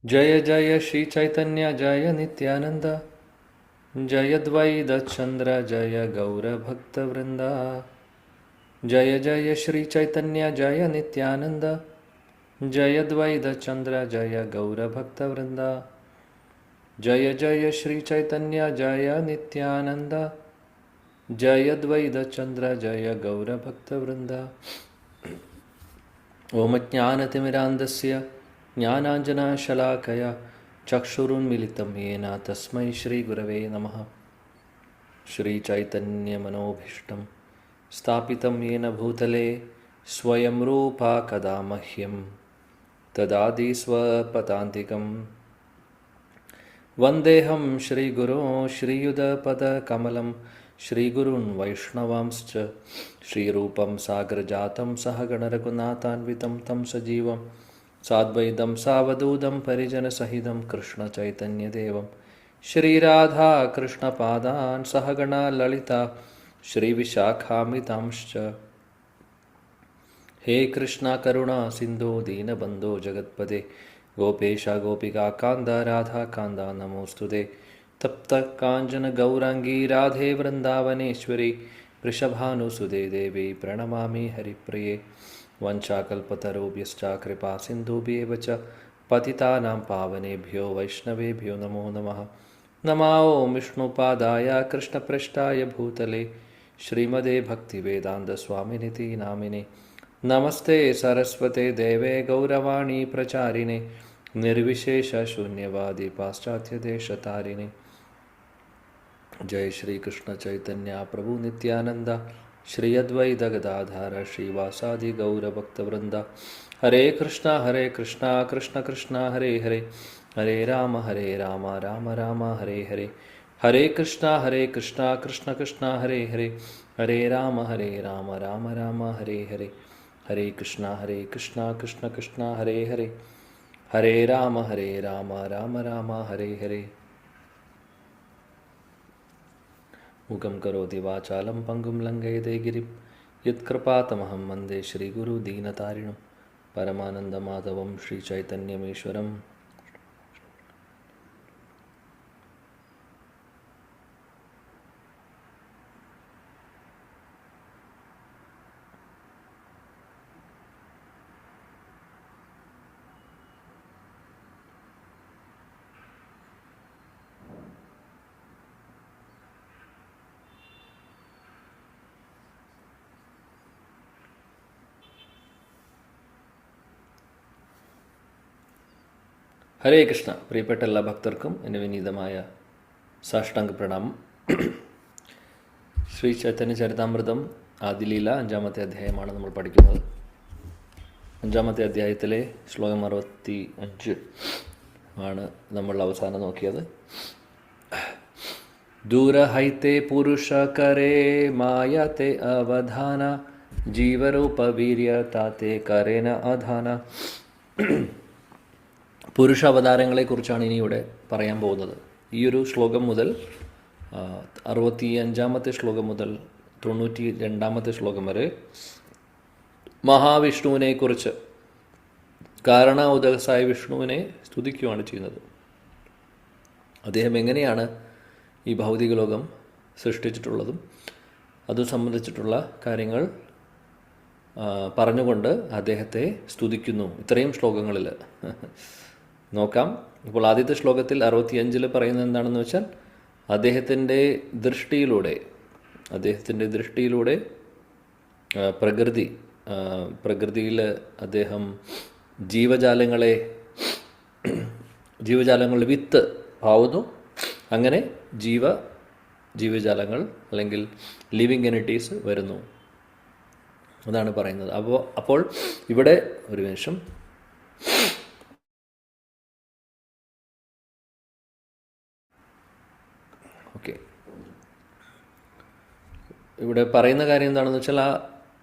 जय जय श्री चैतन्य जय नित्यानंद, जय द्वैत चंद्र जय गौर भक्त वृंदा। जय जय श्री चैतन्य जय नित्यानंद, जय द्वैत चंद्र जय गौर भक्त वृंदा। जय जय श्री चैतन्य जय नित्यानंद, जय द्वैत चंद्र जय गौर भक्त वृंदा। ओम ज्ञानतिमिरान्धस्य ज्ञानाञ्जनशलाकया चक्षुरुन्मिलितं येन तस्मै श्रीगुरवे नमः। श्रीचैतन्यमनोभीष्टं स्थापितं येन भूतले स्वयं रूपा कदा मह्यं ददाति स्वपदान्तिकं। वन्देऽहं श्रीगुरो श्रीयुतपदकमलं श्रीगुरून् वैष्णवांश्च श्रीरूपं सागरजातं सहगणरघुनाथान्वितं तं सजीवं साद्वैतं सावधूतं परिजनसहितं कृष्णचैतन्यदेवं श्रीराधा कृष्णपादान् सहगणा ललिता श्रीविशाखान्वितांश्च। हे कृष्णा करुणा सिन्धो दीनबन्धो जगत्पते गोपेश गोपिकान्त राधाकान्त नमोऽस्तुते। तप्त काञ्चन गौराङ्गी राधे वृन्दावनेश्वरी वृषभानुसुते देवी प्रणमामि हरिप्रिये। वंशाकल्पतरुभ्यश्च कृपा सिन्धुभ्येव च पतितानां पावनेभ्यो वैष्णवेभ्यो नमो नमः। नमो विष्णुपादाय कृष्णपृष्ठाय भूतले श्रीमते भक्तिवेदान्तस्वामिनिति नामिने। नमस्ते सरस्वते देवे गौरवाणी प्रचारिणे निर्विशेषशून्यवादी पाश्चात्यदेशतारिणे। जय श्री कृष्ण चैतन्य प्रभु नित्यानंद श्री अद्वैत गदाधर श्रीवासादि गौर भक्तवृंदा। हरे कृष्णा कृष्ण कृष्ण हरे हरे, हरे राम राम राम हरे हरे। हरे कृष्णा कृष्ण कृष्ण हरे हरे, हरे राम राम राम हरे हरे। हरे कृष्णा कृष्ण कृष्ण हरे हरे, हरे राम राम राम हरे हरे। मुखं करोति वाचालं पंगुं लङ्घयते गिरिं यत्कृपातमहं वन्दे श्रीगुरुदीनतारिणं। परमानन्दमाधवं श्रीचैतन्यमीश्वरम्। ഹരേ കൃഷ്ണ. പ്രിയപ്പെട്ട എല്ലാ ഭക്തർക്കും എൻ്റെ വിനീതമായ സാഷ്ടാംഗ പ്രണാമം. ശ്രീ ചൈതന്യ ചരിതാമൃതം ആദിലീല 5-ാമത്തെ അധ്യായമാണ് നമ്മൾ പഠിക്കുന്നത്. 5-ാമത്തെ അധ്യായത്തിലെ ശ്ലോകം 65 ആണ് നമ്മൾ അവസാനം നോക്കിയത്. ദൂരഹൈത്തെ പുരുഷ കരേ മായത്തെ അവധാന ജീവരൂപ വീര്യ താത്തെ കരേന അധാന. പുരുഷ അവതാരങ്ങളെക്കുറിച്ചാണ് ഇനി ഇവിടെ പറയാൻ പോകുന്നത്. ഈ ഒരു ശ്ലോകം മുതൽ 65-ാമത്തെ ശ്ലോകം മുതൽ 92-ാമത്തെ ശ്ലോകം വരെ മഹാവിഷ്ണുവിനെക്കുറിച്ച്, കാരണ ഉദകസായ വിഷ്ണുവിനെ സ്തുതിക്കുകയാണ് ചെയ്യുന്നത്. അദ്ദേഹം എങ്ങനെയാണ് ഈ ഭൗതിക ലോകം സൃഷ്ടിച്ചിട്ടുള്ളതും അത് സംബന്ധിച്ചിട്ടുള്ള കാര്യങ്ങൾ പറഞ്ഞുകൊണ്ട് അദ്ദേഹത്തെ സ്തുതിക്കുന്നു ഇത്രയും ശ്ലോകങ്ങളിൽ. നോക്കാം. ഇപ്പോൾ ആദ്യത്തെ ശ്ലോകത്തിൽ 65 പറയുന്നത് എന്താണെന്ന് വെച്ചാൽ, അദ്ദേഹത്തിൻ്റെ ദൃഷ്ടിയിലൂടെ പ്രകൃതിയിൽ അദ്ദേഹം ജീവജാലങ്ങളുടെ വിത്ത് ആവുന്നു. അങ്ങനെ ജീവജാലങ്ങൾ അല്ലെങ്കിൽ ലിവിങ് എനിറ്റീസ് വരുന്നു. അതാണ് പറയുന്നത്. അപ്പോൾ ഇവിടെ ഒരു നിമിഷം. ഓക്കെ, ഇവിടെ പറയുന്ന കാര്യം എന്താണെന്ന് വെച്ചാൽ, ആ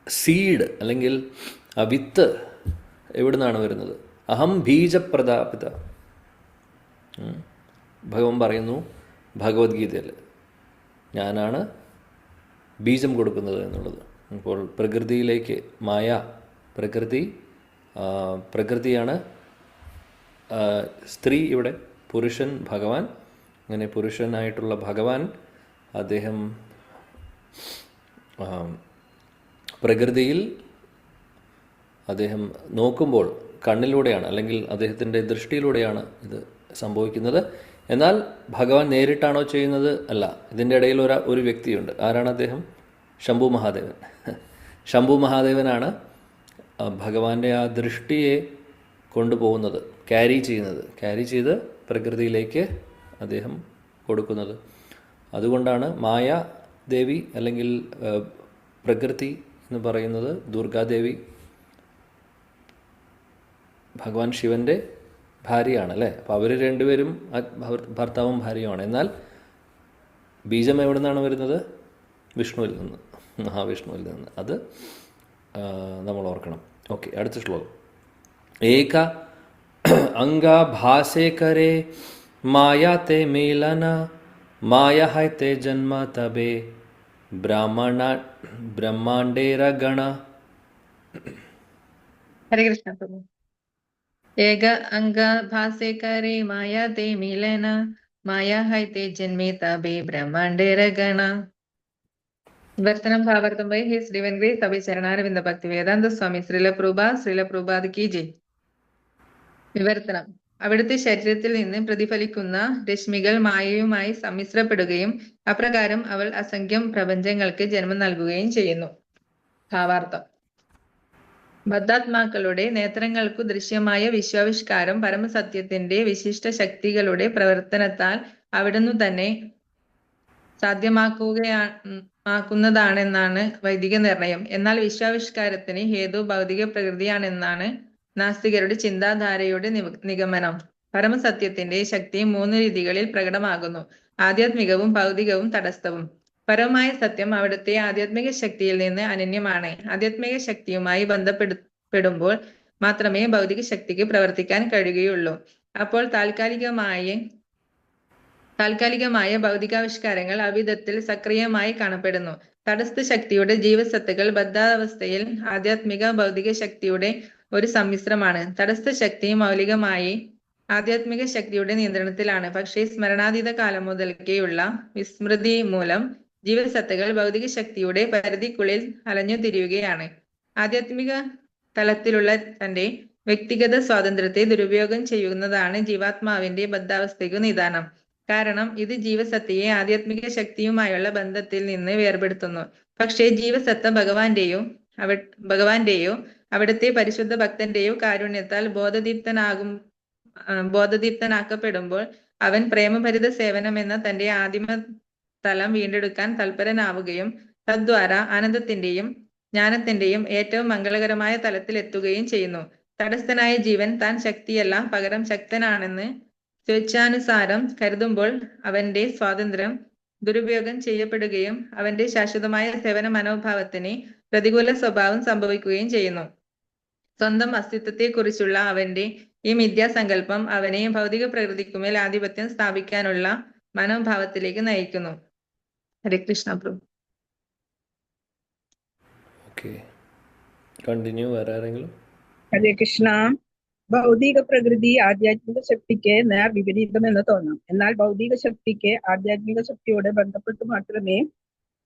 സീഡ് അല്ലെങ്കിൽ ആ വിത്ത് എവിടെ നിന്നാണ് വരുന്നത്? അഹം ബീജപ്രദാപിത. ഭഗവാൻ പറയുന്നു ഭഗവത്ഗീതയിൽ, ഞാനാണ് ബീജം കൊടുക്കുന്നത് എന്നുള്ളത്. അപ്പോൾ പ്രകൃതിയിലേക്ക് പ്രകൃതിയാണ് സ്ത്രീ ഇവിടെ പുരുഷൻ ഭഗവാൻ. അങ്ങനെ പുരുഷനായിട്ടുള്ള ഭഗവാൻ അദ്ദേഹം പ്രകൃതിയിൽ അദ്ദേഹം നോക്കുമ്പോൾ കണ്ണിലൂടെയാണ്, അല്ലെങ്കിൽ അദ്ദേഹത്തിൻ്റെ ദൃഷ്ടിയിലൂടെയാണ് ഇത് സംഭവിക്കുന്നത്. എന്നാൽ ഭഗവാൻ നേരിട്ടാണോ ചെയ്യുന്നത്? അല്ല. ഇതിൻ്റെ ഇടയിൽ ഒരു വ്യക്തിയുണ്ട്. ആരാണ് അദ്ദേഹം? ശംഭു മഹാദേവൻ. ശംഭു മഹാദേവനാണ് ഭഗവാന്റെ ആ ദൃഷ്ടിയെ കൊണ്ടുപോകുന്നത്, ക്യാരി ചെയ്ത് പ്രകൃതിയിലേക്ക് അദ്ദേഹം കൊടുക്കുന്നത്. അതുകൊണ്ടാണ് മായാദേവി അല്ലെങ്കിൽ പ്രകൃതി എന്ന് പറയുന്നത് ദുർഗാദേവി ഭഗവാൻ ശിവൻ്റെ ഭാര്യയാണ് അല്ലേ. അപ്പോൾ അവർ രണ്ടുപേരും ഭർത്താവും ഭാര്യയുമാണ്. എന്നാൽ ബീജം എവിടെ നിന്നാണ് വരുന്നത്? വിഷ്ണുവിൽ നിന്ന്, മഹാവിഷ്ണുവിൽ നിന്ന്. അത് നമ്മൾ ഓർക്കണം. ഓക്കെ, അടുത്ത ശ്ലോകം. ഏക അംഗാഭാസേ കരേ മായാ തേ മേലന മായാ ഹൈ തേ ജന്മ തബേ ബ്രഹ്മാണ്ടേര ഗണ. ഹരേ കൃഷ്ണ പ്രഭു. ഏക അംഗാഭാസേ കരേ മായാ തേ മിലന മായാ ഹൈ തേ ജന്മേ തബേ ബ്രഹ്മാണ്ടേര ഗണ. വിവർത്തനം ഭാവാർത്ഥം ബൈ ഹിസ് ഡിവൈൻ ഗ്രേസ് അഭി ചരണാരവിന്ദ ഭക്തി വേദാന്ത സ്വാമി ശ്രീല പ്രഭുപാദ് കി ജയ്. വിവർത്തനം. അവിടുത്തെ ശരീരത്തിൽ നിന്ന് പ്രതിഫലിക്കുന്ന രശ്മികൾ മായയുമായി സമ്മിശ്രപ്പെടുകയും അപ്രകാരം അവൾ അസംഖ്യം പ്രപഞ്ചങ്ങൾക്ക് ജന്മം നൽകുകയും ചെയ്യുന്നു. ഭാവാർത്ഥം. ബദ്ധാത്മാക്കളുടെ നേത്രങ്ങൾക്കു ദൃശ്യമായ വിശ്വാവിഷ്കാരം പരമസത്യത്തിന്റെ വിശിഷ്ട ശക്തികളുടെ പ്രവർത്തനത്താൽ അവിടുന്ന് തന്നെ സാധ്യമാക്കുന്നതാണെന്നാണ് വൈദിക നിർണയം. എന്നാൽ വിശ്വാവിഷ്കാരത്തിന് ഹേതു ഭൗതിക പ്രകൃതിയാണെന്നാണ് നാസ്തികരുടെ ചിന്താധാരയുടെ നിഗമനം. പരമസത്യത്തിന്റെ ശക്തി 3 രീതികളിൽ പ്രകടമാകുന്നു: ആധ്യാത്മികവും, ഭൗതികവും, തടസ്ഥവും. പരമമായ സത്യം അവിടുത്തെ ആധ്യാത്മിക ശക്തിയിൽ നിന്ന് അനന്യമാണ്. ആധ്യാത്മിക ശക്തിയുമായി ബന്ധപ്പെടുമ്പോൾ മാത്രമേ ഭൗതിക ശക്തിക്ക് പ്രവർത്തിക്കാൻ കഴിയുകയുള്ളൂ. അപ്പോൾ താൽക്കാലികമായ ഭൗതികാവിഷ്കാരങ്ങൾ അവിധത്തിൽ സക്രിയമായി കാണപ്പെടുന്നു. തടസ്ഥ ശക്തിയുടെ ജീവസത്തുക്കൾ ബദ്ധാവസ്ഥയിൽ ആധ്യാത്മിക ഭൗതിക ശക്തിയുടെ ഒരു സമ്മിശ്രമാണ്. തടസ്ഥ ശക്തി മൗലികമായി ആധ്യാത്മിക ശക്തിയുടെ നിയന്ത്രണത്തിലാണ്. പക്ഷേ സ്മരണാതീത കാലം മുതൽക്കേയുള്ള വിസ്മൃതി മൂലം ജീവസത്തുക്കൾ ഭൗതിക ശക്തിയുടെ പരിധിക്കുള്ളിൽ അലഞ്ഞു തിരിയുകയാണ്. ആധ്യാത്മിക തലത്തിലുള്ള തന്റെ വ്യക്തിഗത സ്വാതന്ത്ര്യത്തെ ദുരുപയോഗം ചെയ്യുന്നതാണ് ജീവാത്മാവിന്റെ ബദ്ധാവസ്ഥയ്ക്കു നിദാനം. കാരണം ഇത് ജീവസത്തയെ ആധ്യാത്മിക ശക്തിയുമായുള്ള ബന്ധത്തിൽ നിന്ന് വേർപെടുത്തുന്നു. പക്ഷേ ജീവസത്ത ഭഗവാന്റെയോ അവിടുത്തെ പരിശുദ്ധ ഭക്തന്റെയോ കാരുണ്യത്താൽ ബോധദീപ്തനാക്കപ്പെടുമ്പോൾ അവൻ പ്രേമഭരിത സേവനം എന്ന തന്റെ ആദിമ തലം വീണ്ടെടുക്കാൻ തൽപരനാവുകയും തദ്വാര ആനന്ദത്തിന്റെയും ജ്ഞാനത്തിന്റെയും ഏറ്റവും മംഗളകരമായ തലത്തിൽ എത്തുകയും ചെയ്യുന്നു. തടസ്ഥനായ ജീവൻ താൻ ശക്തിയല്ല, പകരം ശക്തനാണെന്ന് സ്വേച്ഛാനുസാരം കരുതുമ്പോൾ അവന്റെ സ്വാതന്ത്ര്യം ദുരുപയോഗം ചെയ്യപ്പെടുകയും അവന്റെ ശാശ്വതമായ സേവന മനോഭാവത്തിന് പ്രതികൂല സ്വഭാവം സംഭവിക്കുകയും ചെയ്യുന്നു. സ്വന്തം അസ്തിത്വത്തെക്കുറിച്ചുള്ള അവന്റെ ഈ മിഥ്യാസങ്കല്പം അവനെ ഭൗതിക പ്രകൃതിക്കുമേൽ ആധിപത്യം സ്ഥാപിക്കാനുള്ള മനോഭാവത്തിലേക്ക് നയിക്കുന്നു. ഹരേ കൃഷ്ണ പ്രഭു. ഹരേ കൃഷ്ണ. ഭൗതിക പ്രകൃതി ആധ്യാത്മിക ശക്തിക്ക് നേർ വിപരീതമെന്ന് തോന്നാം. എന്നാൽ ഭൗതിക ശക്തിക്ക് ആധ്യാത്മിക ശക്തിയോട് ബന്ധപ്പെട്ട് മാത്രമേ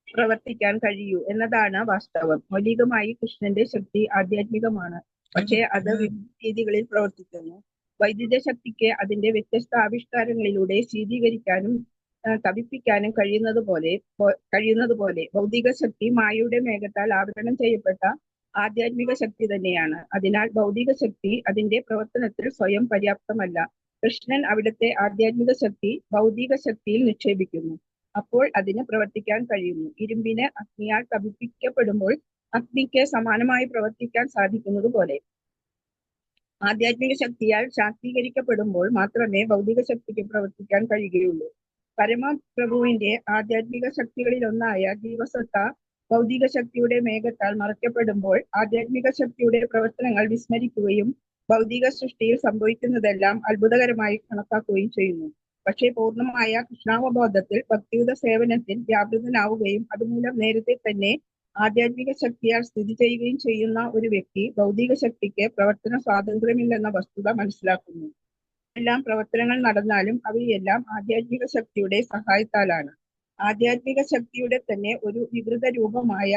പ്രവർത്തിക്കാൻ കഴിയൂ എന്നതാണ് വാസ്തവം. മൗലികമായി കൃഷ്ണന്റെ ശക്തി ആധ്യാത്മികമാണ്, പക്ഷേ അത് വിവിധ രീതികളിൽ പ്രവർത്തിക്കുന്നു. വൈദ്യുത ശക്തിക്ക് അതിന്റെ വ്യത്യസ്ത ആവിഷ്കാരങ്ങളിലൂടെ ശീതീകരിക്കാനും തപിപ്പിക്കാനും കഴിയുന്നത് പോലെ ഭൗതിക ശക്തി മായയുടെ മേഘത്താൽ ആവരണം ചെയ്യപ്പെട്ട ആധ്യാത്മിക ശക്തി തന്നെയാണ്. അതിനാൽ ഭൗതിക ശക്തി അതിന്റെ പ്രവർത്തനത്തിൽ സ്വയം പര്യാപ്തമല്ല. കൃഷ്ണൻ അവിടുത്തെ ആധ്യാത്മിക ശക്തി ഭൗതിക ശക്തിയിൽ നിക്ഷേപിക്കുന്നു. അപ്പോൾ അതിന് പ്രവർത്തിക്കാൻ കഴിയുന്നു. ഇരുമ്പിന് അഗ്നിയാൽ തപിപ്പിക്കപ്പെടുമ്പോൾ അഗ്നിക്ക് സമാനമായി പ്രവർത്തിക്കാൻ സാധിക്കുന്നത് പോലെ ആധ്യാത്മിക ശക്തിയാൽ ശാക്തീകരിക്കപ്പെടുമ്പോൾ മാത്രമേ ഭൗതിക ശക്തിക്ക് പ്രവർത്തിക്കാൻ കഴിയുകയുള്ളൂ. പരമപ്രഭുവിന്റെ ആധ്യാത്മിക ശക്തികളിലൊന്നായ ജീവസത്ത ഭൗതിക ശക്തിയുടെ മേഘത്താൽ മറയ്ക്കപ്പെടുമ്പോൾ ആധ്യാത്മിക ശക്തിയുടെ പ്രവർത്തനങ്ങൾ വിസ്മരിക്കുകയും ഭൗതിക സൃഷ്ടിയിൽ സംഭവിക്കുന്നതെല്ലാം അത്ഭുതകരമായി കണക്കാക്കുകയും ചെയ്യുന്നു. പക്ഷേ പൂർണ്ണമായ കൃഷ്ണാവബോധത്തിൽ ഭക്തിയുത സേവനത്തിൽ വ്യാപൃതനാവുകയും അതുമൂലം നേരത്തെ തന്നെ ആധ്യാത്മിക ശക്തിയാൽ സ്ഥിതി ചെയ്യുകയും ചെയ്യുന്ന ഒരു വ്യക്തി ഭൗതിക ശക്തിക്ക് പ്രവർത്തന സ്വാതന്ത്ര്യമില്ലെന്ന വസ്തുത മനസ്സിലാക്കുന്നു. എല്ലാം പ്രവർത്തനങ്ങൾ നടന്നാലും അവയെല്ലാം ആധ്യാത്മിക ശക്തിയുടെ സഹായത്താലാണ്. ആധ്യാത്മിക ശക്തിയുടെ തന്നെ ഒരു വികൃത രൂപമായ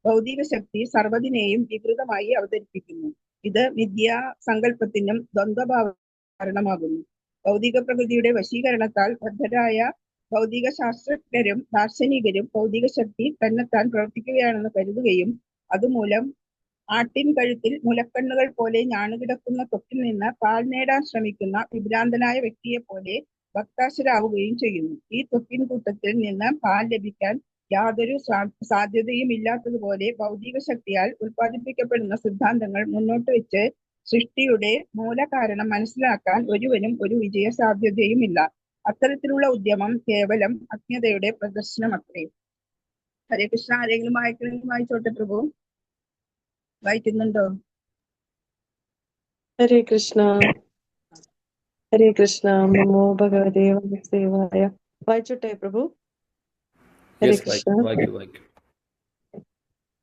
ഭൗതിക ശക്തി സർവ്വതിനെയും വികൃതമായി അവതരിപ്പിക്കുന്നു. ഇത് മിഥ്യാസങ്കല്പത്തിനും ദ്വന്ദ്വഭാവ കാരണമാകുന്നു. ഭൗതിക പ്രകൃതിയുടെ വശീകരണത്താൽ ബദ്ധരായ ഭൗതിക ശാസ്ത്രജ്ഞരും ദാർശനികരും ഭൗതിക ശക്തി തന്നെത്താൻ പ്രവർത്തിക്കുകയാണെന്ന് കരുതുകയും അതുമൂലം ആട്ടിൻ കഴുത്തിൽ മുലക്കണ്ണുകൾ പോലെ ഞാണുകിടക്കുന്ന ത്വക്കിൽ നിന്ന് പാൽ നേടാൻ ശ്രമിക്കുന്ന വിഭ്രാന്തനായ വ്യക്തിയെ പോലെ ഭക്താശരാവുകയും ചെയ്യുന്നു. ഈ ത്വക്കിൻ കൂട്ടത്തിൽ നിന്ന് പാൽ ലഭിക്കാൻ യാതൊരു സാധ്യതയും ഇല്ലാത്തതുപോലെ ഭൗതിക ശക്തിയാൽ ഉൽപ്പാദിപ്പിക്കപ്പെടുന്ന സിദ്ധാന്തങ്ങൾ മുന്നോട്ട് വെച്ച് സൃഷ്ടിയുടെ മൂലകാരണം മനസ്സിലാക്കാൻ ഒരുവനും ഒരു വിജയ സാധ്യതയുമില്ല. അത്തരത്തിലുള്ള ഉദ്യമം കേവലം അജ്ഞതയുടെ പ്രദർശനം അത്രേ. ഹരേ കൃഷ്ണ. ആരെങ്കിലും വായിച്ചോട്ടെ പ്രഭു? വായിക്കുന്നുണ്ടോ? ഹരേ കൃഷ്ണ. ഹരേ കൃഷ്ണ. നമോ ഭഗവതേ വാസുദേവായ. വായിച്ചോട്ടെ പ്രഭു? ഹരേ യെസ്, കൃഷ്ണ. വായിക്കൂ.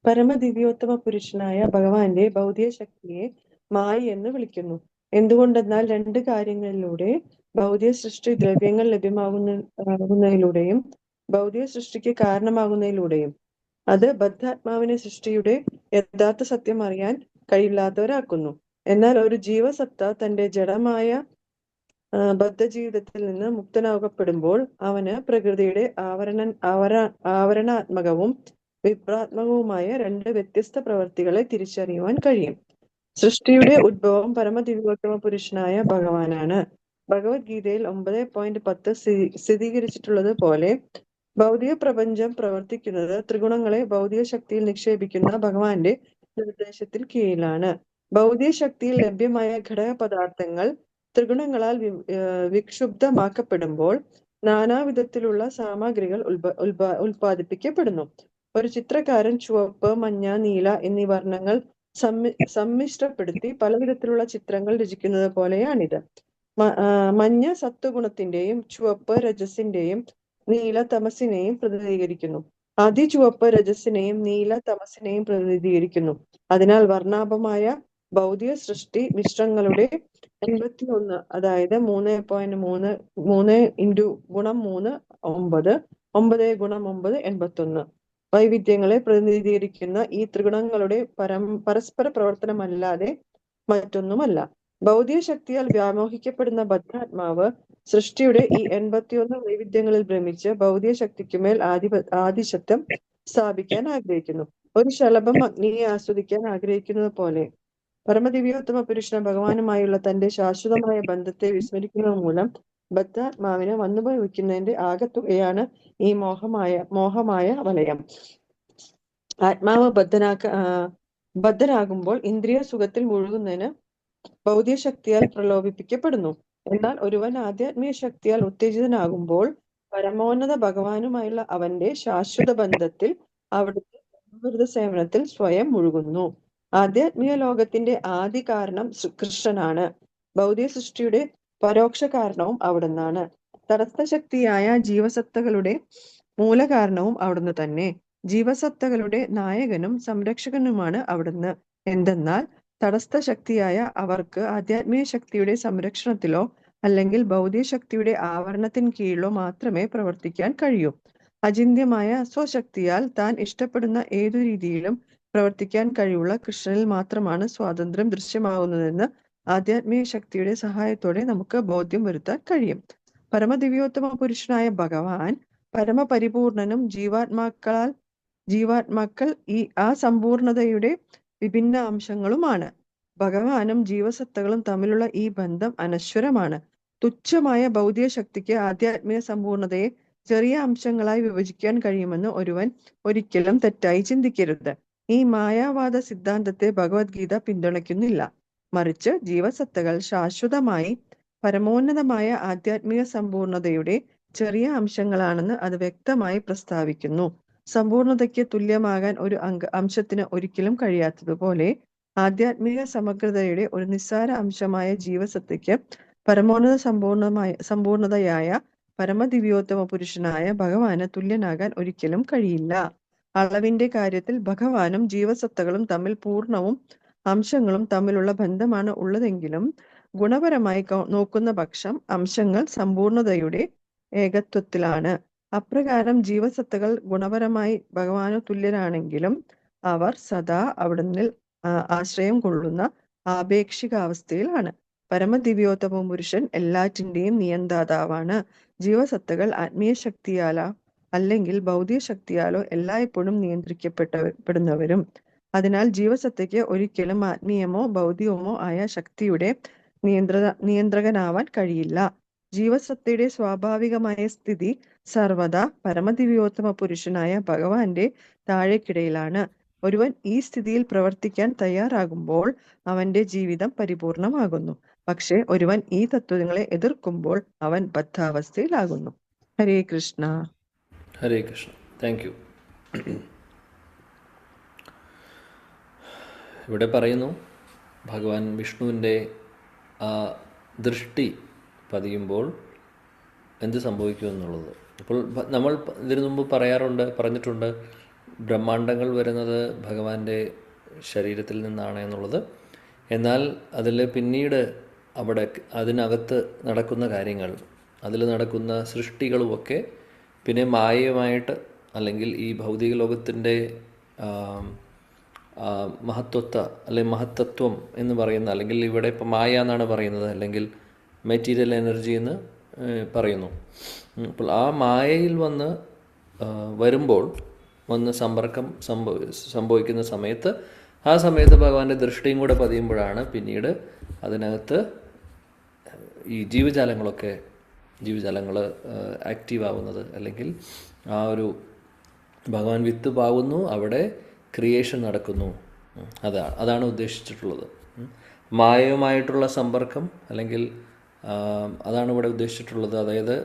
പരമദിവ്യോത്തമ പുരുഷനായ ഭഗവാന്റെ ഭൗതിക ശക്തിയെ മായ എന്ന് വിളിക്കുന്നു. എന്തുകൊണ്ടെന്നാൽ രണ്ട് കാര്യങ്ങളിലൂടെ ഭൗതിക സൃഷ്ടി ദ്രവ്യങ്ങൾ ലഭ്യമാകുന്നതിലൂടെയും ഭൗതിക സൃഷ്ടിക്ക് കാരണമാകുന്നതിലൂടെയും. അത് ബദ്ധാത്മാവിനെ സൃഷ്ടിയുടെ യഥാർത്ഥ സത്യം അറിയാൻ കഴിയില്ലാത്തവരാക്കുന്നു. എന്നാൽ ഒരു ജീവസത്ത തന്റെ ജഡമായ ബദ്ധജീവിതത്തിൽ നിന്ന് മുക്തനാകപ്പെടുമ്പോൾ അവന് പ്രകൃതിയുടെ ആവരണാത്മകവും വിഭ്രാത്മകവുമായ രണ്ട് വ്യത്യസ്ത പ്രവൃത്തികളെ തിരിച്ചറിയുവാൻ കഴിയും. സൃഷ്ടിയുടെ ഉദ്ഭവം പരമദിവ്യോത്തമ പുരുഷനായ ഭഗവാനാണ്. ഭഗവത്ഗീതയിൽ 9.10 സ്ഥിരീകരിച്ചിട്ടുള്ളത് പോലെ ഭൗതിക പ്രപഞ്ചം പ്രവർത്തിക്കുന്നത് ത്രിഗുണങ്ങളെ ഭൗതിക ശക്തിയിൽ നിക്ഷേപിക്കുന്ന ഭഗവാന്റെ നിർദ്ദേശത്തിൽ കീഴിലാണ്. ഭൗതിക ശക്തിയിൽ ലഭ്യമായ ഘടക പദാർത്ഥങ്ങൾ ത്രിഗുണങ്ങളാൽ വിക്ഷുബ്ധമാക്കപ്പെടുമ്പോൾ നാനാവിധത്തിലുള്ള സാമഗ്രികൾ ഉൽപ്പാദിപ്പിക്കപ്പെടുന്നു. ഒരു ചിത്രകാരൻ ചുവപ്പ്, മഞ്ഞ, നീല എന്നീ വർണ്ണങ്ങൾ സമ്മിശ്രപ്പെടുത്തി പലവിധത്തിലുള്ള ചിത്രങ്ങൾ രചിക്കുന്നത് പോലെയാണിത്. മഞ്ഞ സത്വഗുണത്തിന്റെയും ചുവപ്പ് രജസിന്റെയും നീല തമസിനെയും പ്രതിനിധീകരിക്കുന്നു. അതിചുവപ്പ് രജസിനെയും നീല തമസിനെയും പ്രതിനിധീകരിക്കുന്നു. അതിനാൽ വർണ്ണാഭമായ ഭൗതിക സൃഷ്ടി മിശ്രങ്ങളുടെ 81, അതായത് 3.3 × ഗുണം 3 9 9 ഗുണം 9 81 വൈവിധ്യങ്ങളെ പ്രതിനിധീകരിക്കുന്ന ഈ ത്രിഗുണങ്ങളുടെ പരസ്പര പ്രവർത്തനമല്ലാതെ മറ്റൊന്നുമല്ല. ഭൗതിക ശക്തിയാൽ വ്യാമോഹിക്കപ്പെടുന്ന ബദ്ധാത്മാവ് സൃഷ്ടിയുടെ ഈ 81 വൈവിധ്യങ്ങളിൽ ഭ്രമിച്ച് ഭൗതിക ശക്തിക്കുമേൽ ആധിപത്യം സ്ഥാപിക്കാൻ ആഗ്രഹിക്കുന്നു. ഒരു ശലഭം അഗ്നിയെ ആസ്വദിക്കാൻ ആഗ്രഹിക്കുന്നത് പോലെ പരമദിവ്യോത്തമ പുരുഷൻ ഭഗവാനുമായുള്ള തന്റെ ശാശ്വതമായ ബന്ധത്തെ വിസ്മരിക്കുന്നത് മൂലം ബദ്ധാത്മാവിന് വന്നുഭവിക്കുന്നതിന്റെ ആകത്തുകയാണ് ഈ മോഹമായ വലയം. ആത്മാവ് ബദ്ധനാകുമ്പോൾ ഇന്ദ്രിയ സുഖത്തിൽ മുഴുകുന്നതിന് ഭൗതിക ശക്തിയാൽ പ്രലോഭിപ്പിക്കപ്പെടുന്നു. എന്നാൽ ഒരുവൻ ആധ്യാത്മിക ശക്തിയാൽ ഉത്തേജിതനാകുമ്പോൾ പരമോന്നത ഭഗവാനുമായുള്ള അവന്റെ ശാശ്വത ബന്ധത്തിൽ അവിടുത്തെ സേവനത്തിൽ സ്വയം മുഴുകുന്നു. ആധ്യാത്മിക ലോകത്തിന്റെ ആദി കാരണം കൃഷ്ണനാണ്. ഭൗതിക സൃഷ്ടിയുടെ പരോക്ഷ കാരണവും അവിടുന്നാണ്. തടസ്ഥ ശക്തിയായ ജീവസത്തകളുടെ മൂലകാരണവും അവിടുന്ന് തന്നെ. ജീവസത്തകളുടെ നായകനും സംരക്ഷകനുമാണ് അവിടുന്ന്. എന്തെന്നാൽ തടസ്ഥ ശക്തിയായ അവർക്ക് ആധ്യാത്മിക ശക്തിയുടെ സംരക്ഷണത്തിലോ അല്ലെങ്കിൽ ഭൗതിക ശക്തിയുടെ ആവരണത്തിന് കീഴിലോ മാത്രമേ പ്രവർത്തിക്കാൻ കഴിയൂ. അചിന്ത്യമായ സ്വശക്തിയാൽ താൻ ഇഷ്ടപ്പെടുന്ന ഏതു രീതിയിലും പ്രവർത്തിക്കാൻ കഴിവുള്ള കൃഷ്ണനിൽ മാത്രമാണ് സ്വാതന്ത്ര്യം ദൃശ്യമാകുന്നതെന്ന് ആധ്യാത്മിക ശക്തിയുടെ സഹായത്തോടെ നമുക്ക് ബോധ്യം വരുത്താൻ കഴിയും. പരമദിവ്യോത്തമ പുരുഷനായ ഭഗവാൻ പരമപരിപൂർണനും ജീവാത്മാക്കൾ ആ സമ്പൂർണതയുടെ വിഭിന്ന അംശങ്ങളുമാണ്. ഭഗവാനും ജീവസത്തകളും തമ്മിലുള്ള ഈ ബന്ധം അനശ്വരമാണ്. തുച്ഛമായ ഭൗതിക ശക്തിക്ക് ആധ്യാത്മിക സമ്പൂർണതയെ ചെറിയ അംശങ്ങളായി വിഭജിക്കാൻ കഴിയുമെന്ന് ഒരുവൻ ഒരിക്കലും തെറ്റായി ചിന്തിക്കരുത്. ഈ മായാവാദ സിദ്ധാന്തത്തെ ഭഗവത്ഗീത പിന്തുണയ്ക്കുന്നില്ല. മറിച്ച് ജീവസത്തകൾ ശാശ്വതമായി പരമോന്നതമായ ആധ്യാത്മിക സമ്പൂർണതയുടെ ചെറിയ അംശങ്ങളാണെന്ന് അത് വ്യക്തമായി പ്രസ്താവിക്കുന്നു. സമ്പൂർണതയ്ക്ക് തുല്യമാകാൻ ഒരു അംശത്തിന് ഒരിക്കലും കഴിയാത്തതുപോലെ ആധ്യാത്മിക സമഗ്രതയുടെ ഒരു നിസ്സാര അംശമായ ജീവസത്തയ്ക്ക് പരമോന്നത സമ്പൂർണതയായ പരമദിവ്യോത്തമ പുരുഷനായ ഭഗവാന് തുല്യനാകാൻ ഒരിക്കലും കഴിയില്ല. അളവിന്റെ കാര്യത്തിൽ ഭഗവാനും ജീവസത്തകളും തമ്മിൽ പൂർണ്ണവും അംശങ്ങളും തമ്മിലുള്ള ബന്ധമാണ് ഉള്ളതെങ്കിലും ഗുണപരമായി നോക്കുന്ന പക്ഷം അംശങ്ങൾ സമ്പൂർണതയുടെ ഏകത്വത്തിലാണ്. അപ്രകാരം ജീവസത്തകൾ ഗുണപരമായി ഭഗവാനു തുല്യരാണെങ്കിലും അവർ സദാ അവിടുന്ന് ആശ്രയം കൊള്ളുന്ന ആപേക്ഷികാവസ്ഥയിലാണ്. പരമദിവ്യോത്തമ പുരുഷൻ എല്ലാറ്റിന്റെയും നിയന്താതാവാണ്. ജീവസത്തകൾ ആത്മീയ ശക്തിയാലോ അല്ലെങ്കിൽ ഭൗതിക ശക്തിയാലോ എല്ലായ്പ്പോഴും നിയന്ത്രിക്കപ്പെടുന്നവരും. അതിനാൽ ജീവസത്തയ്ക്ക് ഒരിക്കലും ആത്മീയമോ ഭൗതികമോ ആയ ശക്തിയുടെ നിയന്ത്രകനാവാൻ കഴിയില്ല. ജീവസത്തയുടെ സ്വാഭാവികമായ സ്ഥിതി സർവദാ പരമദിവ്യോത്തമ പുരുഷനായ ഭഗവാന്റെ താഴേക്കിടയിലാണ്. ഒരുവൻ ഈ സ്ഥിതിയിൽ പ്രവർത്തിക്കാൻ തയ്യാറാകുമ്പോൾ അവന്റെ ജീവിതം പരിപൂർണമാകുന്നു. പക്ഷെ ഒരുവൻ ഈ തത്വങ്ങളെ എതിർക്കുമ്പോൾ അവൻ ബദ്ധാവസ്ഥയിലാകുന്നു. ഹരേ കൃഷ്ണ. ഹരേ കൃഷ്ണ. Thank you. ഇവിടെ പറയുന്നു ഭഗവാൻ വിഷ്ണുവിൻ്റെ ആ ദൃഷ്ടി പതിയുമ്പോൾ എന്ത് സംഭവിക്കുമെന്നുള്ളത്. അപ്പോൾ നമ്മൾ ഇതിനു മുമ്പ് പറഞ്ഞിട്ടുണ്ട് ബ്രഹ്മാണ്ടങ്ങൾ വരുന്നത് ഭഗവാന്റെ ശരീരത്തിൽ നിന്നാണ് എന്നുള്ളത്. എന്നാൽ അതിൽ പിന്നീട് അതിനകത്ത് നടക്കുന്ന കാര്യങ്ങൾ, അതിൽ നടക്കുന്ന സൃഷ്ടികളുമൊക്കെ പിന്നെ മായയുമായിട്ട് അല്ലെങ്കിൽ ഈ ഭൗതിക ലോകത്തിൻ്റെ മഹത്തത്വം എന്ന് പറയുന്ന, അല്ലെങ്കിൽ ഇവിടെ ഇപ്പോൾ മായ എന്നാണ് പറയുന്നത്, അല്ലെങ്കിൽ മെറ്റീരിയൽ എനർജി എന്ന് പറയുന്നു. അപ്പോൾ ആ മായയിൽ വരുമ്പോൾ സമ്പർക്കം സംഭവിക്കുന്ന സമയത്ത് ഭഗവാന്റെ ദൃഷ്ടിയും കൂടെ പതിയുമ്പോഴാണ് പിന്നീട് അതിനകത്ത് ഈ ജീവജാലങ്ങൾ ആക്റ്റീവ് ആവുന്നത്. അല്ലെങ്കിൽ ആ ഒരു ഭഗവാൻ വിത്ത് പാവുന്നു, അവിടെ ക്രിയേഷൻ നടക്കുന്നു. അതാണ് ഉദ്ദേശിച്ചിട്ടുള്ളത്. മായയുമായിട്ടുള്ള സമ്പർക്കം, അല്ലെങ്കിൽ അതാണ് ഇവിടെ ഉദ്ദേശിച്ചിട്ടുള്ളത്. അതായത്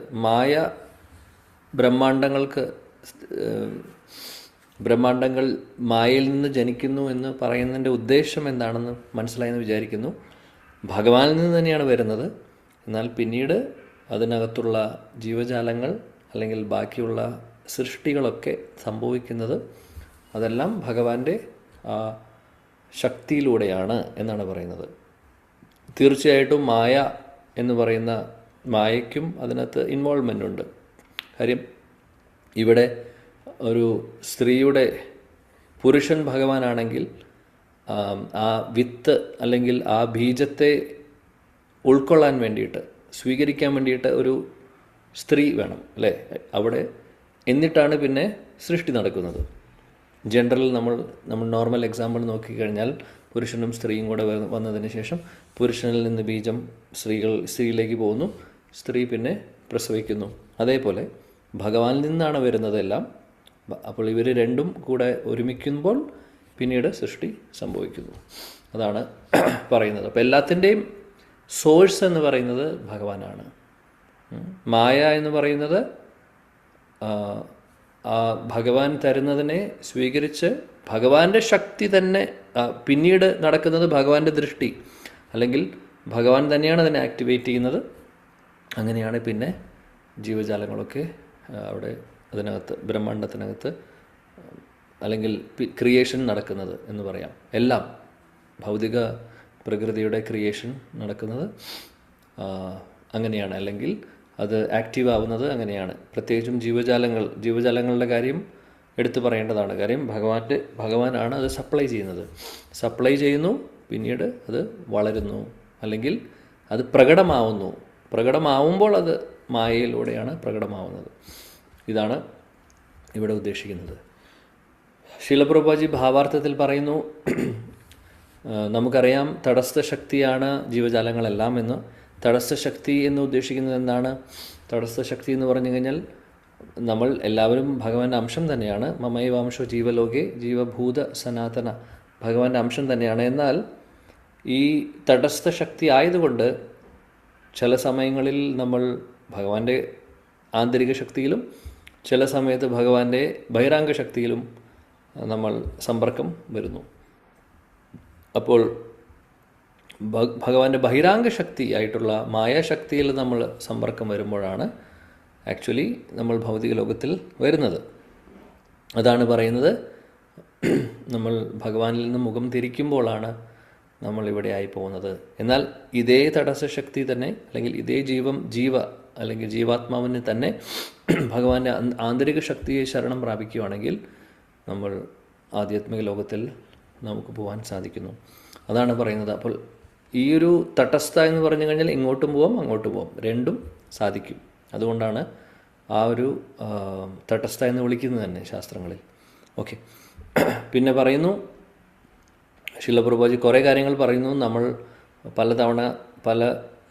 ബ്രഹ്മാണ്ടങ്ങൾ മായയിൽ നിന്ന് ജനിക്കുന്നു എന്ന് പറയുന്നതിൻ്റെ ഉദ്ദേശം എന്താണെന്ന് മനസ്സിലായെന്ന് വിചാരിക്കുന്നു. ഭഗവാനിൽ നിന്ന് തന്നെയാണ് വരുന്നത്. എന്നാൽ പിന്നീട് അതിനകത്തുള്ള ജീവജാലങ്ങൾ അല്ലെങ്കിൽ ബാക്കിയുള്ള സൃഷ്ടികളൊക്കെ സംഭവിക്കുന്നത് അതെല്ലാം ഭഗവാന്റെ ശക്തിയിലൂടെയാണ് എന്നാണ് പറയുന്നത്. തീർച്ചയായിട്ടും മായ എന്ന് പറയുന്ന മായയ്ക്കും അതിനകത്ത് ഇൻവോൾവ്മെൻ്റ് ഉണ്ട്. കാര്യം ഇവിടെ ഒരു സ്ത്രീയുടെ പുരുഷൻ ഭഗവാനാണെങ്കിൽ ആ വിത്ത് അല്ലെങ്കിൽ ആ ബീജത്തെ ഉൾക്കൊള്ളാൻ വേണ്ടിയിട്ട്, സ്വീകരിക്കാൻ വേണ്ടിയിട്ട് ഒരു സ്ത്രീ വേണം അല്ലേ അവിടെ. എന്നിട്ടാണ് പിന്നെ സൃഷ്ടി നടക്കുന്നത്. ജനറൽ നമ്മൾ നോർമൽ എക്സാമ്പിൾ നോക്കിക്കഴിഞ്ഞാൽ പുരുഷനും സ്ത്രീയും കൂടെ വന്നതിന് ശേഷം പുരുഷനിൽ നിന്ന് ബീജം സ്ത്രീയിലേക്ക് പോകുന്നു, സ്ത്രീ പിന്നെ പ്രസവിക്കുന്നു. അതേപോലെ ഭഗവാനിൽ നിന്നാണ് വരുന്നതെല്ലാം. അപ്പോൾ ഇവർ രണ്ടും കൂടെ ഒരുമിക്കുമ്പോൾ പിന്നീട് സൃഷ്ടി സംഭവിക്കുന്നു. അതാണ് പറയുന്നത്. അപ്പോൾ എല്ലാത്തിൻ്റെയും സോഴ്സ് എന്ന് പറയുന്നത് ഭഗവാനാണ്. മായ എന്ന് പറയുന്നത് ആ ഭഗവാൻ തരുന്നതിനെ സ്വീകരിച്ച് ഭഗവാന്റെ ശക്തി തന്നെ പിന്നീട് നടക്കുന്നത് ഭഗവാന്റെ ദൃഷ്ടി, അല്ലെങ്കിൽ ഭഗവാൻ തന്നെയാണ് അതിനെ ആക്ടിവേറ്റ് ചെയ്യുന്നത്. അങ്ങനെയാണ് പിന്നെ ജീവജാലങ്ങളൊക്കെ അവിടെ അതിനകത്ത് ബ്രഹ്മാണ്ടത്തിനകത്ത് അല്ലെങ്കിൽ ക്രിയേഷൻ നടക്കുന്നത് എന്ന് പറയാം. എല്ലാം ഭൗതിക പ്രകൃതിയുടെ ക്രിയേഷൻ നടക്കുന്നത് അങ്ങനെയാണ്, അല്ലെങ്കിൽ അത് ആക്റ്റീവ് ആവുന്നത് അങ്ങനെയാണ്. പ്രത്യേകിച്ചും ജീവജാലങ്ങളുടെ കാര്യം എടുത്തു പറയേണ്ടതാണ്. കാര്യം ഭഗവാനാണ് അത് സപ്ലൈ ചെയ്യുന്നു, പിന്നീട് അത് വളരുന്നു, അല്ലെങ്കിൽ അത് പ്രകടമാവുമ്പോൾ അത് മായയിലൂടെയാണ് പ്രകടമാവുന്നത്. ഇതാണ് ഇവിടെ ഉദ്ദേശിക്കുന്നത്. ശ്രീല പ്രഭുപാദി ഭാവാർത്ഥത്തിൽ പറയുന്നു, നമുക്കറിയാം തടസ്ഥ ശക്തിയാണ് ജീവജാലങ്ങളെല്ലാം എന്ന്. തടസ്ഥ ശക്തി എന്ന് ഉദ്ദേശിക്കുന്നത് എന്താണ്? തടസ്ഥ ശക്തി എന്ന് പറഞ്ഞു കഴിഞ്ഞാൽ നമ്മൾ എല്ലാവരും ഭഗവാന്റെ അംശം തന്നെയാണ്. മമൈവാംശോ ജീവലോകെ ജീവഭൂത സനാതന, ഭഗവാന്റെ അംശം തന്നെയാണ്. എന്നാൽ ഈ തടസ്ഥ ശക്തി ആയതുകൊണ്ട് ചില സമയങ്ങളിൽ നമ്മൾ ഭഗവാന്റെ ആന്തരിക ശക്തിയിലും ചില സമയത്ത് ഭഗവാന്റെ ബഹിരാംഗ ശക്തിയിലും നമ്മൾ സമ്പർക്കം വരുന്നു. അപ്പോൾ ഭഗവാന്റെ ബഹിരാംഗ ശക്തി ആയിട്ടുള്ള മായാശക്തിയിൽ നമ്മൾ സമ്പർക്കം വരുമ്പോഴാണ് ആക്ച്വലി നമ്മൾ ഭൗതിക ലോകത്തിൽ വരുന്നത്. അതാണ് പറയുന്നത്, നമ്മൾ ഭഗവാനിൽ നിന്ന് മുഖം തിരിക്കുമ്പോഴാണ് നമ്മളിവിടെ ആയി പോകുന്നത്. എന്നാൽ ഇതേ തടസ്സശക്തി തന്നെ, അല്ലെങ്കിൽ ഇതേ അല്ലെങ്കിൽ ജീവാത്മാവിന് തന്നെ ഭഗവാന്റെ ആന്തരിക ശക്തിയെ ശരണം പ്രാപിക്കുകയാണെങ്കിൽ നമ്മൾ ആധ്യാത്മിക ലോകത്തിൽ നമുക്ക് പോകാൻ സാധിക്കുന്നു. അതാണ് പറയുന്നത്. അപ്പോൾ ഈ ഒരു തടസ്ഥ എന്ന് പറഞ്ഞു കഴിഞ്ഞാൽ ഇങ്ങോട്ടും പോവാം അങ്ങോട്ടും പോവാം, രണ്ടും സാധിക്കും. അതുകൊണ്ടാണ് ആ ഒരു തടസ്ഥ എന്ന് വിളിക്കുന്നത് തന്നെ ശാസ്ത്രങ്ങളിൽ. ഓക്കെ, പിന്നെ പറയുന്നു ശില പ്രഭുപാദി കുറേ കാര്യങ്ങൾ പറയുന്നു. നമ്മൾ പലതവണ പല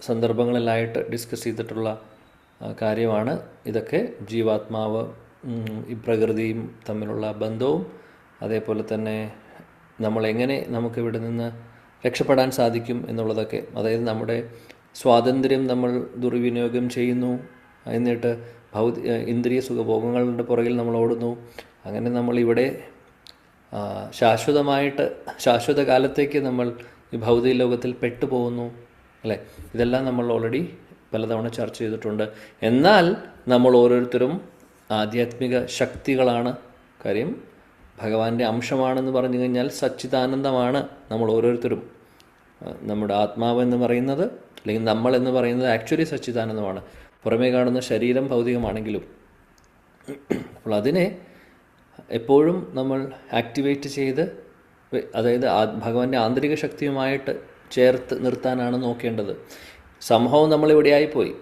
സന്ദർഭങ്ങളിലായിട്ട് ഡിസ്കസ് ചെയ്തിട്ടുള്ള കാര്യമാണ് ഇതൊക്കെ. ജീവാത്മാവ് ഈ പ്രകൃതിയും തമ്മിലുള്ള ബന്ധവും, അതേപോലെ തന്നെ നമ്മളെങ്ങനെ നമുക്കിവിടെ നിന്ന് രക്ഷപ്പെടാൻ സാധിക്കും എന്നുള്ളതൊക്കെ. അതായത് നമ്മുടെ സ്വാതന്ത്ര്യം നമ്മൾ ദുർവിനിയോഗം ചെയ്യുന്നു, എന്നിട്ട് ഇന്ദ്രിയ സുഖഭോഗങ്ങളുടെ പുറകിൽ നമ്മൾ ഓടുന്നു. അങ്ങനെ നമ്മളിവിടെ ശാശ്വത കാലത്തേക്ക് നമ്മൾ ഈ ഭൗതിക ലോകത്തിൽ പെട്ടുപോകുന്നു, അല്ലേ? ഇതെല്ലാം നമ്മൾ ഓൾറെഡി പലതവണ ചർച്ച ചെയ്തിട്ടുണ്ട്. എന്നാൽ നമ്മൾ ഓരോരുത്തരും ആധ്യാത്മിക ശക്തികളാണ്. കാര്യം ഭഗവാന്റെ അംശമാണെന്ന് പറഞ്ഞു കഴിഞ്ഞാൽ സച്ചിദാനന്ദമാണ് നമ്മൾ ഓരോരുത്തരും. നമ്മുടെ ആത്മാവെന്ന് പറയുന്നത്, അല്ലെങ്കിൽ നമ്മൾ എന്ന് പറയുന്നത് ആക്ച്വലി സച്ചിദാനന്ദമാണ്. പുറമേ കാണുന്ന ശരീരം ഭൗതികമാണെങ്കിലും. അപ്പോൾ അതിനെ എപ്പോഴും നമ്മൾ ആക്ടിവേറ്റ് ചെയ്ത്, അതായത് ഭഗവാന്റെ ആന്തരിക ശക്തിയുമായിട്ട് ചേർത്ത് നിർത്താനാണ് നോക്കേണ്ടത്. സംഭവം നമ്മളിവിടെയായിപ്പോയി.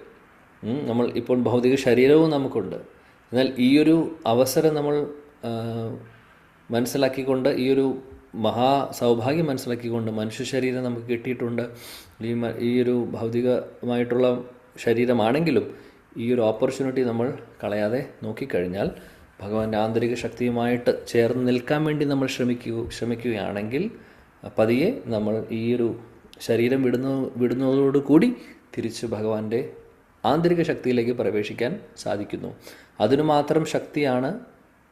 നമ്മൾ ഇപ്പോൾ ഭൗതിക ശരീരവും നമുക്കുണ്ട്. എന്നാൽ ഈ ഒരു അവസരം നമ്മൾ മനസ്സിലാക്കിക്കൊണ്ട്, ഈ ഒരു മഹാ സൗഭാഗ്യം മനസ്സിലാക്കിക്കൊണ്ട്, മനുഷ്യ ശരീരം നമുക്ക് കിട്ടിയിട്ടുണ്ട്. ഈ ഒരു ഭൗതികമായിട്ടുള്ള ശരീരമാണെങ്കിലും ഈ ഒരു ഓപ്പർച്യൂണിറ്റി നമ്മൾ കളയാതെ നോക്കിക്കഴിഞ്ഞാൽ, ഭഗവാന്റെ ആന്തരിക ശക്തിയുമായിട്ട് ചേർന്ന് നിൽക്കാൻ വേണ്ടി നമ്മൾ ശ്രമിക്കുകയാണെങ്കിൽ പതിയെ നമ്മൾ ഈ ഒരു ശരീരം വിടുന്നതോടുകൂടി തിരിച്ച് ഭഗവാന്റെ ആന്തരിക ശക്തിയിലേക്ക് പ്രവേശിക്കാൻ സാധിക്കുന്നു. അതിനു മാത്രം ശക്തിയാണ്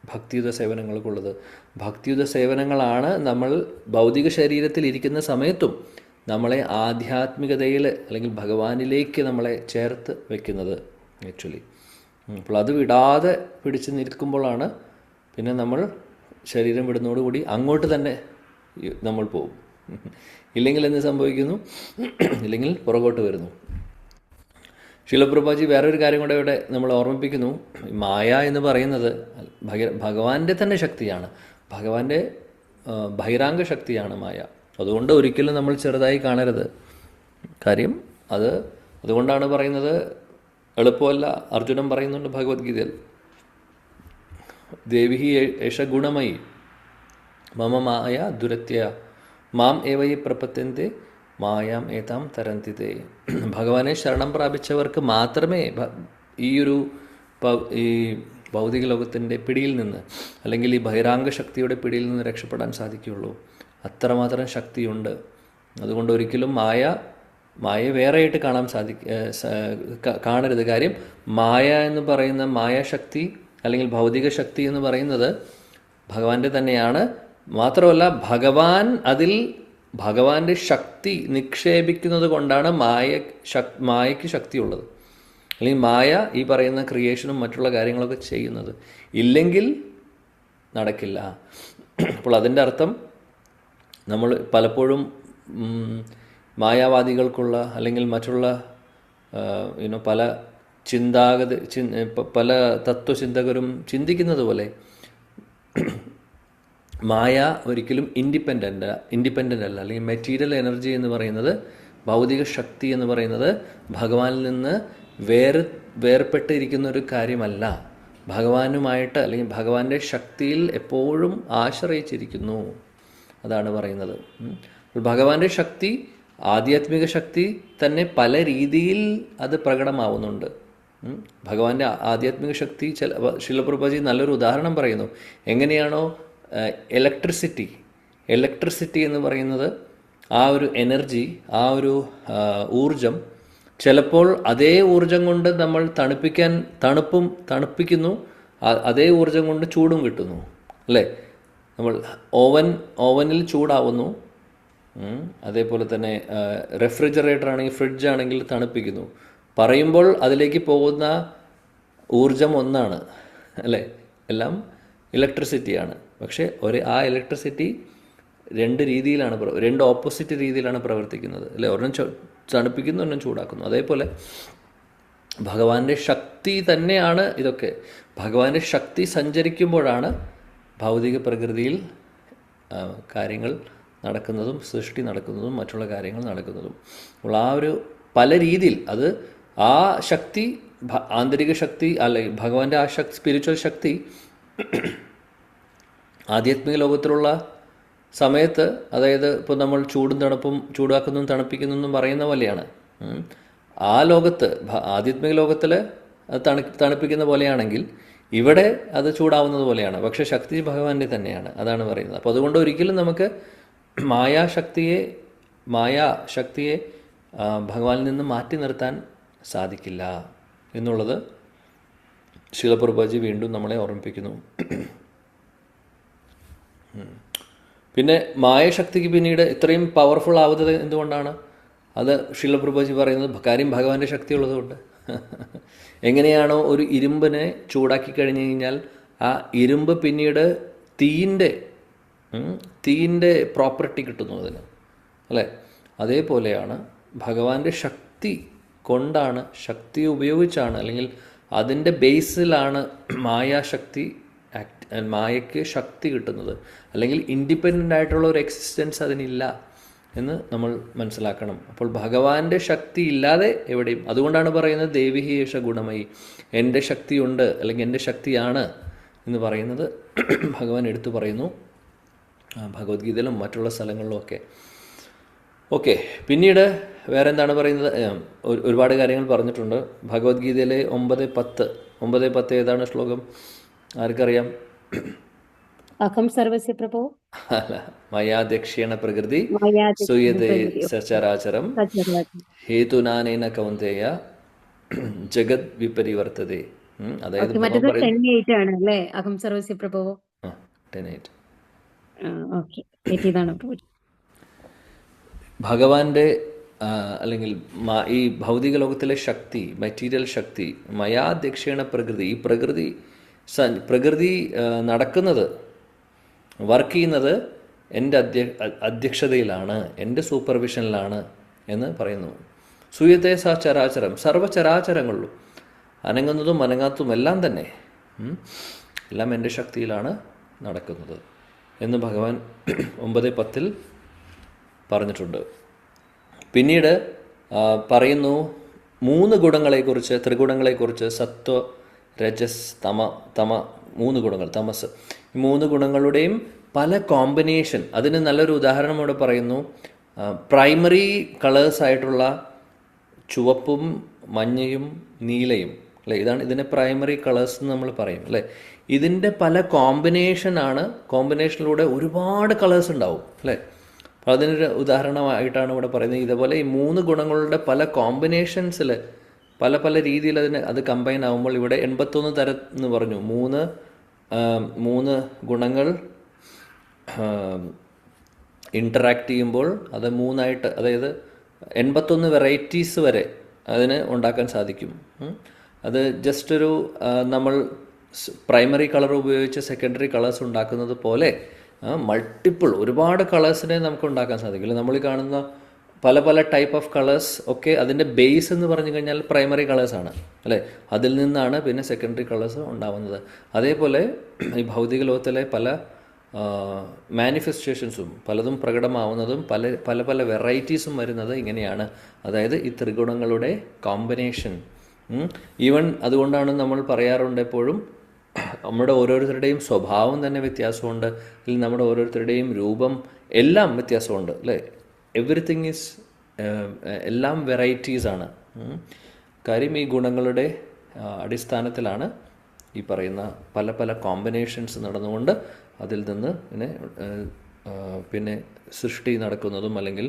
ഭക്തിയുത സേവനങ്ങൾക്കുള്ളത്. ഭക്തിയുത സേവനങ്ങളാണ് നമ്മൾ ഭൗതിക ശരീരത്തിൽ ഇരിക്കുന്ന സമയത്തും നമ്മളെ ആധ്യാത്മികതയിൽ അല്ലെങ്കിൽ ഭഗവാനിലേക്ക് നമ്മളെ ചേർത്ത് വയ്ക്കുന്നത് ആക്ച്വലി. അപ്പോൾ അത് വിടാതെ പിടിച്ച് നിൽക്കുമ്പോഴാണ് പിന്നെ നമ്മൾ ശരീരം വിടുന്നതോടുകൂടി അങ്ങോട്ട് തന്നെ നമ്മൾ പോകും. ഇല്ലെങ്കിൽ എന്ത് സംഭവിക്കുന്നു? ഇല്ലെങ്കിൽ പുറകോട്ട് വരുന്നു. ശിലപ്രഭാജി വേറൊരു കാര്യം കൂടെ ഇവിടെ നമ്മൾ ഓർമ്മിപ്പിക്കുന്നു. മായ എന്ന് പറയുന്നത് ഭഗവാന്റെ തന്നെ ശക്തിയാണ്. ഭഗവാന്റെ ബഹിരാംഗ ശക്തിയാണ് മായ. അതുകൊണ്ട് ഒരിക്കലും നമ്മൾ ചെറുതായി കാണരുത്. കാര്യം അതുകൊണ്ടാണ് പറയുന്നത്, എളുപ്പമല്ല. അർജുനൻ പറയുന്നുണ്ട് ഭഗവത്ഗീതയിൽ, ദേവി ഏഷ ഗുണമയി മമ മായ ദുരത്യ മാം ഏവയി പ്രപത്യന്തെ മായാം ഏതാം തരന്തിതേ. ഭഗവാനെ ശരണം പ്രാപിച്ചവർക്ക് മാത്രമേ ഈ ഭൗതിക ലോകത്തിൻ്റെ പിടിയിൽ നിന്ന്, അല്ലെങ്കിൽ ഈ ബഹിരാംഗ ശക്തിയുടെ പിടിയിൽ നിന്ന് രക്ഷപ്പെടാൻ സാധിക്കുകയുള്ളൂ. അത്രമാത്രം ശക്തിയുണ്ട്. അതുകൊണ്ട് ഒരിക്കലും മായയെ വേറെയായിട്ട് കാണരുത്. കാര്യം മായ എന്ന് പറയുന്ന മായാശക്തി അല്ലെങ്കിൽ ഭൗതിക ശക്തി എന്ന് പറയുന്നത് ഭഗവാന്റെ തന്നെയാണ്. മാത്രമല്ല ഭഗവാന്റെ ശക്തി നിക്ഷേപിക്കുന്നത് കൊണ്ടാണ് മായയ്ക്ക് ശക്തിയുള്ളത്. അല്ലെങ്കിൽ മായ ഈ പറയുന്ന ക്രിയേഷനും മറ്റുള്ള കാര്യങ്ങളൊക്കെ ചെയ്യുന്നത്. ഇല്ലെങ്കിൽ നടക്കില്ല. അപ്പോൾ അതിൻ്റെ അർത്ഥം നമ്മൾ പലപ്പോഴും മായാവാദികൾക്കുള്ള അല്ലെങ്കിൽ മറ്റുള്ള പല തത്വചിന്തകരും ചിന്തിക്കുന്നത് പോലെ മായ ഒരിക്കലും ഇൻഡിപെൻഡൻ്റ് അല്ല. അല്ലെങ്കിൽ മെറ്റീരിയൽ എനർജി എന്ന് പറയുന്നത്, ഭൗതിക ശക്തി എന്ന് പറയുന്നത് ഭഗവാനിൽ നിന്ന് വേർപെട്ടിരിക്കുന്ന ഒരു കാര്യമല്ല. ഭഗവാനുമായിട്ട് അല്ലെങ്കിൽ ഭഗവാന്റെ ശക്തിയിൽ എപ്പോഴും ആശ്രയിച്ചിരിക്കുന്നു. അതാണ് പറയുന്നത്. ഭഗവാന്റെ ശക്തി, ആധ്യാത്മിക ശക്തി തന്നെ പല രീതിയിൽ അത് പ്രകടമാവുന്നുണ്ട്. ഭഗവാന്റെ ആധ്യാത്മിക ശക്തി ശിലപ്രഭുജി നല്ലൊരു ഉദാഹരണം പറയുന്നു. എങ്ങനെയാണോ ഇലക്ട്രിസിറ്റി എന്ന് പറയുന്നത്, ആ ഒരു എനർജി, ആ ഒരു ഊർജം, ചിലപ്പോൾ അതേ ഊർജം കൊണ്ട് നമ്മൾ തണുപ്പിക്കുന്നു, അതേ ഊർജം കൊണ്ട് ചൂടും കിട്ടുന്നു, അല്ലേ? നമ്മൾ ഓവനിൽ ചൂടാവുന്നു. അതേപോലെ തന്നെ റെഫ്രിജറേറ്റർ ആണെങ്കിൽ, ഫ്രിഡ്ജ് ആണെങ്കിൽ തണുപ്പിക്കുന്നു. പറയുമ്പോൾ അതിലേക്ക് പോകുന്ന ഊർജം ഒന്നാണ്, അല്ലേ? എല്ലാം ഇലക്ട്രിസിറ്റിയാണ്. പക്ഷേ ആ ഇലക്ട്രിസിറ്റി രണ്ട് രീതിയിലാണ് രണ്ട് ഓപ്പോസിറ്റ് രീതിയിലാണ് പ്രവർത്തിക്കുന്നത് അല്ലേ. ഒരെണ്ണം തണുപ്പിക്കുന്നു, ഒരെണ്ണം ചൂടാക്കുന്നു. അതേപോലെ ഭഗവാന്റെ ശക്തി തന്നെയാണ് ഇതൊക്കെ. ഭഗവാന്റെ ശക്തി സഞ്ചരിക്കുമ്പോഴാണ് ഭൗതിക പ്രകൃതിയിൽ കാര്യങ്ങൾ നടക്കുന്നതും സൃഷ്ടി നടക്കുന്നതും മറ്റുള്ള കാര്യങ്ങൾ നടക്കുന്നതും. അപ്പോൾ ആ ഒരു പല രീതിയിൽ അത് ആ ശക്തി ആന്തരിക ശക്തി അല്ലെങ്കിൽ ഭഗവാന്റെ ആ ശക്തി സ്പിരിച്വൽ ശക്തി ആധ്യാത്മിക ലോകത്തിലുള്ള സമയത്ത്, അതായത് ഇപ്പോൾ നമ്മൾ ചൂടും തണുപ്പും ചൂടാക്കുന്നതും തണുപ്പിക്കുന്നതും പറയുന്ന പോലെയാണ്. ആ ലോകത്ത് ആധ്യാത്മിക ലോകത്തിൽ അത് തണുപ്പിക്കുന്ന പോലെയാണെങ്കിൽ ഇവിടെ അത് ചൂടാവുന്നത് പോലെയാണ്. പക്ഷെ ശക്തി ഭഗവാന്റെ തന്നെയാണ്, അതാണ് പറയുന്നത്. അപ്പോൾ അതുകൊണ്ട് ഒരിക്കലും നമുക്ക് മായാശക്തിയെ ഭഗവാനിൽ നിന്ന് മാറ്റി നിർത്താൻ സാധിക്കില്ല എന്നുള്ളത് ശീല പ്രഭുപാദി വീണ്ടും നമ്മളെ ഓർമ്മിപ്പിക്കുന്നു. പിന്നെ മായശക്തിക്ക് പിന്നീട് ഇത്രയും പവർഫുൾ ആവുന്നത് എന്തുകൊണ്ടാണ്? അത് ശീല പ്രഭുപാദി പറയുന്നത് കാര്യം ഭഗവാന്റെ ശക്തി ഉള്ളതുകൊണ്ട്. എങ്ങനെയാണോ ഒരു ഇരുമ്പിനെ ചൂടാക്കി കഴിഞ്ഞ് കഴിഞ്ഞാൽ ആ ഇരുമ്പ് പിന്നീട് തീയിൻ്റെ പ്രോപ്പർട്ടി കിട്ടുന്നു അതിന്, അല്ലേ? അതേപോലെയാണ് ഭഗവാന്റെ ശക്തി കൊണ്ടാണ്, ശക്തി ഉപയോഗിച്ചാണ്, അല്ലെങ്കിൽ അതിൻ്റെ ബേസിലാണ് മായയ്ക്ക് ശക്തി കിട്ടുന്നത്. അല്ലെങ്കിൽ ഇൻഡിപെൻഡൻ്റ് ആയിട്ടുള്ള ഒരു എക്സിസ്റ്റൻസ് അതിനില്ല എന്ന് നമ്മൾ മനസ്സിലാക്കണം. അപ്പോൾ ഭഗവാന്റെ ശക്തി ഇല്ലാതെ എവിടെയും, അതുകൊണ്ടാണ് പറയുന്നത് ദേവിഹി യേശ ഗുണമയി, എൻ്റെ ശക്തിയുണ്ട് അല്ലെങ്കിൽ എൻ്റെ ശക്തിയാണ് എന്ന് പറയുന്നത് ഭഗവാൻ എടുത്തു പറയുന്നു ഭഗവത്ഗീതയിലും മറ്റുള്ള സ്ഥലങ്ങളിലുമൊക്കെ. ഓക്കെ, പിന്നീട് വേറെ എന്താണ് പറയുന്നത്? ഒരുപാട് കാര്യങ്ങൾ പറഞ്ഞിട്ടുണ്ട് ഭഗവത്ഗീതയിലെ 9:10 ഏതാണ് ശ്ലോകം? ആർക്കറിയാം? അഹം സർവസ്യ പ്രഭോ അല്ല, മയാധ്യക്ഷേണ പ്രകൃതി സൂയതേ സചരാചരം ഹേതുനാനേന കൗന്ദേയ ജഗത് വിപരിവർത്തതേ. അതായത് മറ്റത് 10:8 ആണ് അല്ലേ? അഹം സർവസ്യ പ്രഭോ. 10:8 ഓക്കെ, തെറ്റിയതാണ്. ഭഗവാന്റെ അല്ലെങ്കിൽ ഈ ഭൗതിക ലോകത്തിലെ ശക്തി, മെറ്റീരിയൽ ശക്തി, മയാധ്യക്ഷേണ പ്രകൃതി, ഈ പ്രകൃതി നടക്കുന്നത്, വർക്ക് ചെയ്യുന്നത് എൻ്റെ അധ്യക്ഷതയിലാണ്, എൻ്റെ സൂപ്പർവിഷനിലാണ് എന്ന് പറയുന്നു. സൂയത്തെ സ ചരാചരം, സർവചരാചരങ്ങളിലും അനങ്ങുന്നതും അനങ്ങാത്തതും എല്ലാം തന്നെ എല്ലാം എൻ്റെ ശക്തിയിലാണ് നടക്കുന്നത് എന്ന് ഭഗവാൻ 9:10 പറഞ്ഞിട്ടുണ്ട്. പിന്നീട് പറയുന്നു 3 ഗുണങ്ങളെക്കുറിച്ച്, ത്രിഗുണങ്ങളെക്കുറിച്ച്, സത്വ രജസ് തമ 3 ഗുണങ്ങൾ, തമസ്. ഈ 3 ഗുണങ്ങളുടെയും പല കോമ്പിനേഷൻ, അതിന് നല്ലൊരു ഉദാഹരണം ഇവിടെ പറയുന്നു. പ്രൈമറി കളേഴ്സ് ആയിട്ടുള്ള ചുവപ്പും മഞ്ഞയും നീലയും, അല്ലേ? ഇതിനെ പ്രൈമറി കളേഴ്സ് എന്ന് നമ്മൾ പറയും, അല്ലേ? ഇതിൻ്റെ പല കോമ്പിനേഷനിലൂടെ ഒരുപാട് കളേഴ്സ് ഉണ്ടാവും, അല്ലേ? അപ്പോൾ അതിനൊരു ഉദാഹരണമായിട്ടാണ് ഇവിടെ പറയുന്നത്. ഇതേപോലെ ഈ 3 ഗുണങ്ങളുടെ പല കോമ്പിനേഷൻസിൽ പല രീതിയിൽ അത് കമ്പൈൻ ആകുമ്പോൾ ഇവിടെ 81 തരം എന്ന് പറഞ്ഞു. 3 ഗുണങ്ങൾ ഇൻറ്ററാക്ട് ചെയ്യുമ്പോൾ അത് 3ആയിട്ട്, അതായത് 81 വെറൈറ്റീസ് വരെ അതിന് ഉണ്ടാക്കാൻ സാധിക്കും. അത് ജസ്റ്റ് ഒരു നമ്മൾ പ്രൈമറി കളർ ഉപയോഗിച്ച് സെക്കൻഡറി കളേഴ്സ് ഉണ്ടാക്കുന്നത് പോലെ മൾട്ടിപ്പിൾ ഒരുപാട് കളേഴ്സിനെ നമുക്ക് ഉണ്ടാക്കാൻ സാധിക്കില്ല. നമ്മൾ കാണുന്ന പല ടൈപ്പ് ഓഫ് കളേഴ്സ് ഒക്കെ അതിൻ്റെ ബേസ് എന്ന് പറഞ്ഞു കഴിഞ്ഞാൽ പ്രൈമറി കളേഴ്സാണ്, അല്ലേ? അതിൽ നിന്നാണ് പിന്നെ സെക്കൻഡറി കളേഴ്സ് ഉണ്ടാവുന്നത്. അതേപോലെ ഈ ഭൗതിക ലോകത്തിലെ പല മാനിഫെസ്റ്റേഷൻസും പലതും പ്രകടമാവുന്നതും പല വെറൈറ്റീസും വരുന്നത് ഇങ്ങനെയാണ്. അതായത് ഈ ത്രിഗുണങ്ങളുടെ കോമ്പിനേഷൻ. ഈവൻ അതുകൊണ്ടാണ് നമ്മൾ പറയാറുണ്ട് എപ്പോഴും നമ്മുടെ ഓരോരുത്തരുടെയും സ്വഭാവം തന്നെ വ്യത്യാസമുണ്ട്, അല്ലെങ്കിൽ നമ്മുടെ ഓരോരുത്തരുടെയും രൂപം എല്ലാം വ്യത്യാസമുണ്ട്, അല്ലേ? എവറിത്തിങ് ഈസ് എല്ലാം വെറൈറ്റീസാണ്. കാര്യം ഈ ഗുണങ്ങളുടെ അടിസ്ഥാനത്തിലാണ് ഈ പറയുന്ന പല കോമ്പിനേഷൻസ് നടന്നുകൊണ്ട് അതിൽ നിന്ന് പിന്നെ സൃഷ്ടി നടക്കുന്നതും അല്ലെങ്കിൽ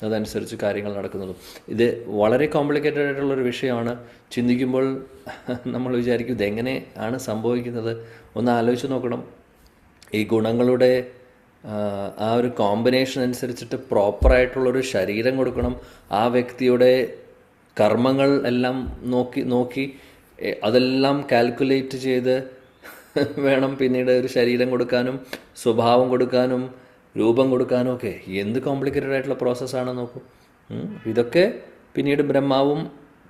അതനുസരിച്ച് കാര്യങ്ങൾ നടക്കുന്നതും. ഇത് വളരെ കോംപ്ലിക്കേറ്റഡ് ആയിട്ടുള്ളൊരു വിഷയമാണ്. ചിന്തിക്കുമ്പോൾ നമ്മൾ വിചാരിക്കും ഇതെങ്ങനെ ആണ് സംഭവിക്കുന്നത്. ഒന്ന് ആലോചിച്ച് നോക്കണം. ഈ ഗുണങ്ങളുടെ ആ ഒരു കോമ്പിനേഷൻ അനുസരിച്ചിട്ട് പ്രോപ്പറായിട്ടുള്ളൊരു ശരീരം കൊടുക്കണം. ആ വ്യക്തിയുടെ കർമ്മങ്ങൾ എല്ലാം നോക്കി അതെല്ലാം കാൽക്കുലേറ്റ് ചെയ്ത് വേണം പിന്നീട് ഒരു ശരീരം കൊടുക്കാനും സ്വഭാവം കൊടുക്കാനും രൂപം കൊടുക്കാനും ഒക്കെ എന്ത് കോംപ്ലിക്കേറ്റഡ് ആയിട്ടുള്ള പ്രോസസ്സാണെന്ന് നോക്കൂ. ഇതൊക്കെ പിന്നീട് ബ്രഹ്മാവും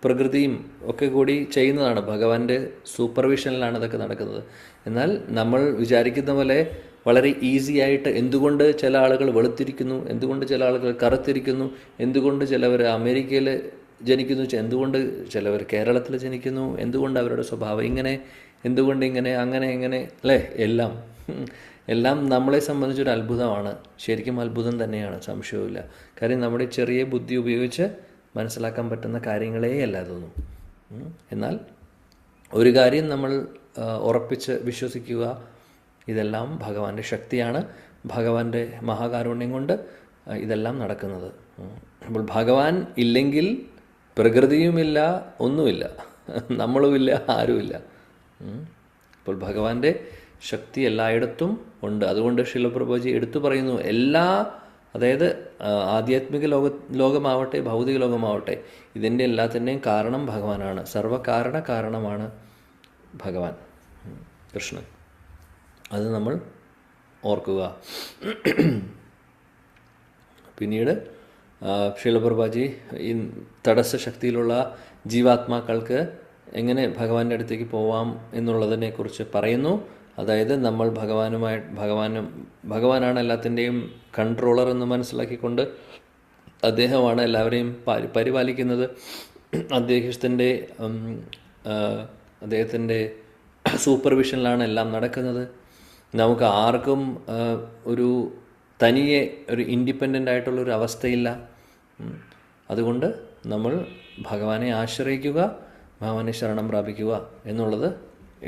പ്രകൃതിയും ഒക്കെ കൂടി ചെയ്യുന്നതാണ്. ഭഗവാന്റെ സൂപ്പർവിഷനിലാണ് ഇതൊക്കെ നടക്കുന്നത്. എന്നാൽ നമ്മൾ വിചാരിക്കുന്ന പോലെ വളരെ ഈസി ആയിട്ട് എന്തുകൊണ്ട് ചില ആളുകൾ വെളുത്തിരിക്കുന്നു, എന്തുകൊണ്ട് ചില ആളുകൾ കറുത്തിരിക്കുന്നു, എന്തുകൊണ്ട് ചിലവർ അമേരിക്കയിൽ ജനിക്കുന്നു, എന്തുകൊണ്ട് ചിലവർ കേരളത്തിൽ ജനിക്കുന്നു, എന്തുകൊണ്ട് അവരുടെ സ്വഭാവം ഇങ്ങനെ, എന്തുകൊണ്ട് ഇങ്ങനെ, അങ്ങനെ ഇങ്ങനെ അല്ലേ, എല്ലാം നമ്മളെ സംബന്ധിച്ചൊരു അത്ഭുതമാണ്. ശരിക്കും അത്ഭുതം തന്നെയാണ്, സംശയവുമില്ല. കാര്യം നമ്മുടെ ചെറിയ ബുദ്ധി ഉപയോഗിച്ച് മനസ്സിലാക്കാൻ പറ്റുന്ന കാര്യങ്ങളേ അല്ല അതൊന്നും. എന്നാൽ ഒരു കാര്യം നമ്മൾ ഉറപ്പിച്ച് വിശ്വസിക്കുക, ഇതെല്ലാം ഭഗവാന്റെ ശക്തിയാണ്, ഭഗവാന്റെ മഹാകാരുണ്യം കൊണ്ട് ഇതെല്ലാം നടക്കുന്നത്. അപ്പോൾ ഭഗവാൻ ഇല്ലെങ്കിൽ പ്രകൃതിയുമില്ല, ഒന്നുമില്ല, നമ്മളുമില്ല, ആരുമില്ല. അപ്പോൾ ഭഗവാന്റെ ശക്തി എല്ലായിടത്തും ഉണ്ട്. അതുകൊണ്ട് ശിലപ്രഭുജി എടുത്തു പറയുന്നു, അതായത് ആധ്യാത്മിക ലോകമാവട്ടെ ഭൗതിക ലോകമാവട്ടെ, ഇതിൻ്റെ എല്ലാത്തിൻ്റെയും കാരണം ഭഗവാനാണ്. കാരണമാണ് ഭഗവാൻ കൃഷ്ണൻ. അത് നമ്മൾ ഓർക്കുക. പിന്നീട് ശിലപ്രഭുജി ഈ തടസ്സ ശക്തിയിലുള്ള ജീവാത്മാക്കൾക്ക് എങ്ങനെ ഭഗവാന്റെ അടുത്തേക്ക് പോവാം എന്നുള്ളതിനെക്കുറിച്ച് പറയുന്നു. അതായത് നമ്മൾ ഭഗവാനാണ് എല്ലാത്തിൻ്റെയും കൺട്രോളർ എന്ന് മനസ്സിലാക്കിക്കൊണ്ട് അദ്ദേഹമാണ് എല്ലാവരെയും പരിപാലിക്കുന്നത്. അദ്ദേഹത്തിൻ്റെ സൂപ്പർവിഷനിലാണ് എല്ലാം നടക്കുന്നത്. നമുക്ക് ആർക്കും തനിയെ ഒരു ഇൻഡിപെൻഡൻ്റ് ആയിട്ടുള്ളൊരു അവസ്ഥയില്ല. അതുകൊണ്ട് നമ്മൾ ഭഗവാനെ ആശ്രയിക്കുക, ഭഗവാനെ ശരണം പ്രാപിക്കുക എന്നുള്ളത്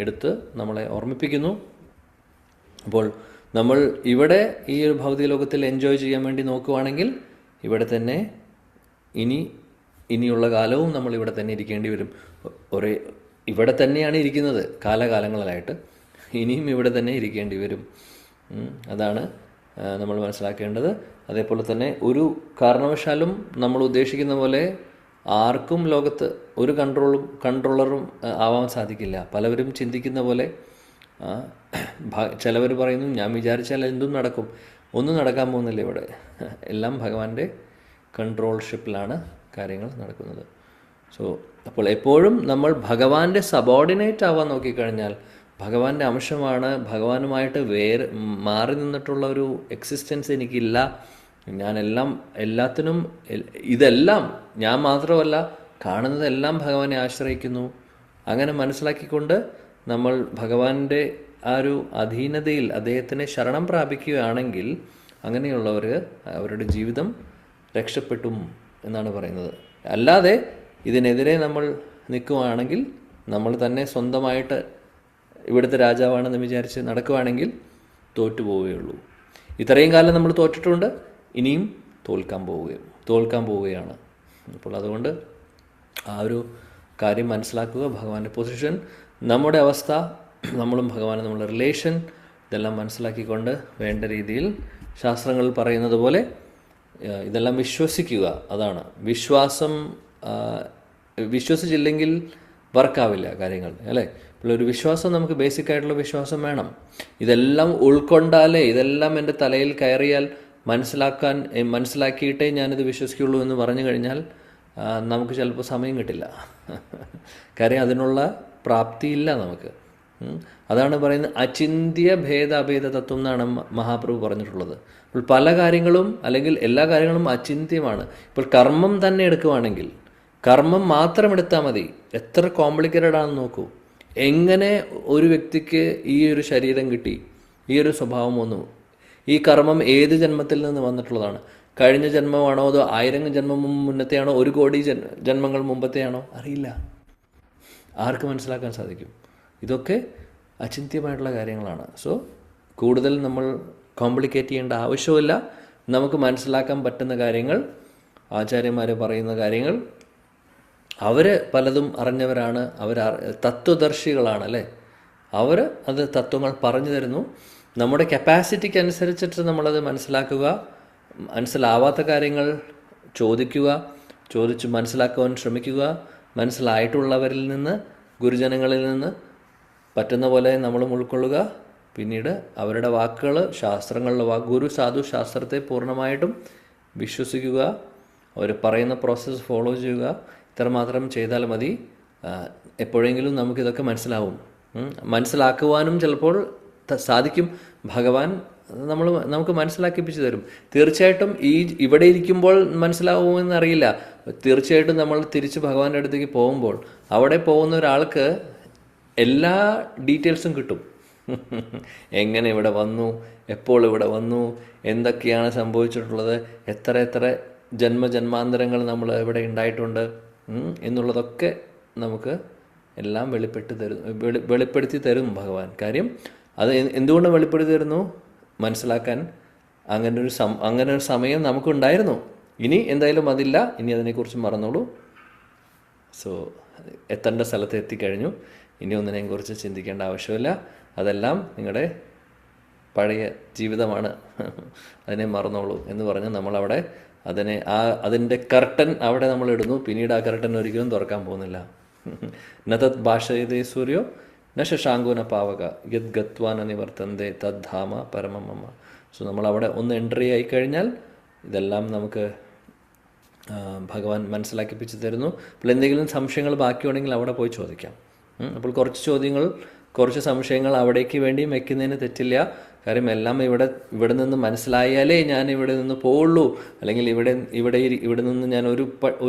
എടുത്ത് നമ്മളെ ഓർമ്മിപ്പിക്കുന്നു. അപ്പോൾ നമ്മൾ ഇവിടെ ഈ ഒരു ഭൗതിക ലോകത്തിൽ എൻജോയ് ചെയ്യാൻ വേണ്ടി നോക്കുകയാണെങ്കിൽ ഇവിടെ തന്നെ ഇനിയുള്ള കാലവും നമ്മൾ ഇവിടെ തന്നെ ഇരിക്കേണ്ടി വരും. ഇവിടെ തന്നെയാണ് ഇരിക്കുന്നത് കാലകാലങ്ങളായിട്ട്, ഇനിയും ഇവിടെ തന്നെ ഇരിക്കേണ്ടി വരും. അതാണ് നമ്മൾ മനസ്സിലാക്കേണ്ടത്. അതേപോലെ തന്നെ ഒരു കാരണവശാലും നമ്മൾ ഉദ്ദേശിക്കുന്ന പോലെ ആർക്കും ലോകത്ത് ഒരു കൺട്രോളറും ആവാൻ സാധിക്കില്ല. പലവരും ചിന്തിക്കുന്ന പോലെ ചിലവർ പറയുന്നു, ഞാൻ വിചാരിച്ചാൽ എന്തും നടക്കും. ഒന്നും നടക്കാൻ പോകുന്നില്ല ഇവിടെ. എല്ലാം ഭഗവാന്റെ കൺട്രോൾഷിപ്പിലാണ് കാര്യങ്ങൾ നടക്കുന്നത്. അപ്പോൾ എപ്പോഴും നമ്മൾ ഭഗവാന്റെ സബോർഡിനേറ്റ് ആവാൻ നോക്കിക്കഴിഞ്ഞാൽ ഭഗവാന്റെ അംശമാണ്, ഭഗവാനുമായിട്ട് മാറി നിന്നിട്ടുള്ള ഒരു എക്സിസ്റ്റൻസ് എനിക്കില്ല, എല്ലാത്തിനും ഇതെല്ലാം ഞാൻ മാത്രമല്ല, കാണുന്നതെല്ലാം ഭഗവാനെ ആശ്രയിക്കുന്നു. അങ്ങനെ മനസ്സിലാക്കിക്കൊണ്ട് നമ്മൾ ഭഗവാന്റെ ആ ഒരു അധീനതയിൽ അദ്ദേഹത്തിനെ ശരണം പ്രാപിക്കുകയാണെങ്കിൽ അങ്ങനെയുള്ളവർ അവരുടെ ജീവിതം രക്ഷപ്പെട്ടും എന്നാണ് പറയുന്നത്. അല്ലാതെ ഇതിനെതിരെ നമ്മൾ നിൽക്കുകയാണെങ്കിൽ, നമ്മൾ തന്നെ സ്വന്തമായിട്ട് ഇവിടുത്തെ രാജാവാണെന്ന് വിചാരിച്ച് നടക്കുകയാണെങ്കിൽ തോറ്റുപോവുകയുള്ളൂ. ഇത്രയും കാലം നമ്മൾ തോറ്റിട്ടുണ്ട്, ഇനിയും തോൽക്കാൻ പോവുകയാണ്. അപ്പോൾ അതുകൊണ്ട് ആ ഒരു കാര്യം മനസ്സിലാക്കുക. ഭഗവാന്റെ പൊസിഷൻ, നമ്മുടെ അവസ്ഥ, നമ്മളും ഭഗവാനും നമ്മളുടെ റിലേഷൻ, ഇതെല്ലാം മനസ്സിലാക്കിക്കൊണ്ട് വേണ്ട രീതിയിൽ ശാസ്ത്രങ്ങളിൽ പറയുന്നത് പോലെ ഇതെല്ലാം വിശ്വസിക്കുക. അതാണ് വിശ്വസിച്ചില്ലെങ്കിൽ വർക്കാവില്ല കാര്യങ്ങൾ, അല്ലേ? അപ്പോൾ ഒരു വിശ്വാസം, നമുക്ക് ബേസിക് ആയിട്ടുള്ള വിശ്വാസം വേണം. ഇതെല്ലാം ഉൾക്കൊണ്ടാലേ, ഇതെല്ലാം എൻ്റെ തലയിൽ കയറിയാൽ മനസ്സിലാക്കിയിട്ടേ ഞാനിത് വിശ്വസിക്കുള്ളൂ എന്ന് പറഞ്ഞു കഴിഞ്ഞാൽ നമുക്ക് ചിലപ്പോൾ സമയം കിട്ടില്ല. കാര്യം അതിനുള്ള പ്രാപ്തിയില്ല നമുക്ക്. അതാണ് പറയുന്നത് അചിന്ത്യ ഭേദാഭേദ തത്വം എന്നാണ് മഹാപ്രഭു പറഞ്ഞിട്ടുള്ളത്. അപ്പോൾ പല കാര്യങ്ങളും അല്ലെങ്കിൽ എല്ലാ കാര്യങ്ങളും അചിന്ത്യമാണ്. ഇപ്പോൾ കർമ്മം തന്നെ എടുക്കുകയാണെങ്കിൽ കർമ്മം മാത്രം എടുത്താൽ മതി. എത്ര കോംപ്ലിക്കേറ്റഡ് ആണെന്ന് നോക്കൂ. എങ്ങനെ ഒരു വ്യക്തിക്ക് ഈ ഒരു ശരീരം കിട്ടി, ഈ ഒരു സ്വഭാവം വന്നു? ഈ കർമ്മം ഏത് ജന്മത്തിൽ നിന്ന് വന്നിട്ടുള്ളതാണ്? കഴിഞ്ഞ ജന്മമാണോ, അതോ 1000 ജന്മം മുന്നത്തെയാണോ, 1 കോടി ജന്മങ്ങൾ മുമ്പത്തെയാണോ? അറിയില്ല. ആർക്ക് മനസ്സിലാക്കാൻ സാധിക്കും? ഇതൊക്കെ അചിന്ത്യമായിട്ടുള്ള കാര്യങ്ങളാണ്. കൂടുതൽ നമ്മൾ കോംപ്ലിക്കേറ്റ് ചെയ്യേണ്ട ആവശ്യമില്ല. നമുക്ക് മനസ്സിലാക്കാൻ പറ്റുന്ന കാര്യങ്ങൾ, ആചാര്യന്മാർ പറയുന്ന കാര്യങ്ങൾ, അവർ പലതും അറിഞ്ഞവരാണ്, തത്വദർശികളാണ്, അല്ലേ? അവർ അത് തത്വങ്ങൾ പറഞ്ഞു തരുന്നു. നമ്മുടെ കപ്പാസിറ്റിക്ക് അനുസരിച്ചിട്ട് നമ്മളത് മനസ്സിലാക്കുക. മനസ്സിലാവാത്ത കാര്യങ്ങൾ ചോദിച്ച് മനസ്സിലാക്കുവാൻ ശ്രമിക്കുക. മനസ്സിലായിട്ടുള്ളവരിൽ നിന്ന്, ഗുരുജനങ്ങളിൽ നിന്ന് പറ്റുന്ന പോലെ നമ്മളും ഉൾക്കൊള്ളുക. പിന്നീട് അവരുടെ വാക്കുകൾ, ശാസ്ത്രങ്ങളിലെ ഗുരു സാധു ശാസ്ത്രത്തെ പൂർണ്ണമായിട്ടും വിശ്വസിക്കുക, അവർ പറയുന്ന പ്രോസസ്സ് ഫോളോ ചെയ്യുക. ഇത്രമാത്രം ചെയ്താൽ മതി. എപ്പോഴെങ്കിലും നമുക്കിതൊക്കെ മനസ്സിലാവും. മനസ്സിലാക്കുവാനും ചിലപ്പോൾ സാധിക്കും. ഭഗവാൻ നമുക്ക് മനസ്സിലാക്കിപ്പിച്ചു തരും. തീർച്ചയായിട്ടും ഇവിടെ ഇരിക്കുമ്പോൾ മനസ്സിലാവുമെന്നറിയില്ല. തീർച്ചയായിട്ടും നമ്മൾ തിരിച്ച് ഭഗവാന്റെ അടുത്തേക്ക് പോകുമ്പോൾ അവിടെ പോകുന്ന ഒരാൾക്ക് എല്ലാ ഡീറ്റെയിൽസും കിട്ടും. എങ്ങനെ ഇവിടെ വന്നു, എപ്പോൾ ഇവിടെ വന്നു, എന്തൊക്കെയാണ് സംഭവിച്ചിട്ടുള്ളത്, എത്ര ജന്മജന്മാന്തരങ്ങൾ നമ്മൾ ഇവിടെ ഉണ്ടായിട്ടുണ്ട് എന്നുള്ളതൊക്കെ നമുക്ക് എല്ലാം വെളിപ്പെടുത്തി തരും ഭഗവാൻ. കാര്യം അത് എന്തുകൊണ്ട് വെളിപ്പെടുത്തി തരുന്നു? മനസ്സിലാക്കാൻ അങ്ങനെ ഒരു സമയം നമുക്കുണ്ടായിരുന്നു. ഇനി എന്തായാലും അതില്ല. ഇനി അതിനെക്കുറിച്ച് മറന്നോളൂ. സോ എത്തേണ്ട സ്ഥലത്ത് എത്തിക്കഴിഞ്ഞു. ഇനി ഒന്നിനെയും കുറിച്ച് ചിന്തിക്കേണ്ട ആവശ്യമില്ല. അതെല്ലാം നിങ്ങളുടെ പഴയ ജീവിതമാണ്, അതിനെ മറന്നോളൂ എന്ന് പറഞ്ഞ് നമ്മളവിടെ അതിൻ്റെ കർട്ടൻ അവിടെ നമ്മൾ ഇടുന്നു. പിന്നീട് ആ കർട്ടൻ ഒരിക്കലും തുറക്കാൻ പോകുന്നില്ല. നതത് ഭാഷയതേ സൂര്യോ ന ശശാങ്കോ ന പാവക യത് ഗത്വാന നിവർത്തന്തേ തദ്ധാമ പരമമമ. സോ നമ്മളവിടെ ഒന്ന് എൻട്രി ആയിക്കഴിഞ്ഞാൽ ഇതെല്ലാം നമുക്ക് ഭഗവാൻ മനസ്സിലാക്കിപ്പിച്ച് തരുന്നു. അപ്പോൾ എന്തെങ്കിലും സംശയങ്ങൾ ബാക്കിയുണ്ടെങ്കിൽ അവിടെ പോയി ചോദിക്കാം. അപ്പോൾ കുറച്ച് സംശയങ്ങൾ അവിടേക്ക് വേണ്ടിയും വയ്ക്കുന്നതിന് തെറ്റില്ല. കാര്യം എല്ലാം ഇവിടെ നിന്ന് മനസ്സിലായാലേ ഞാൻ ഇവിടെ നിന്ന് പോവുള്ളൂ, അല്ലെങ്കിൽ ഇവിടെ നിന്ന് ഞാൻ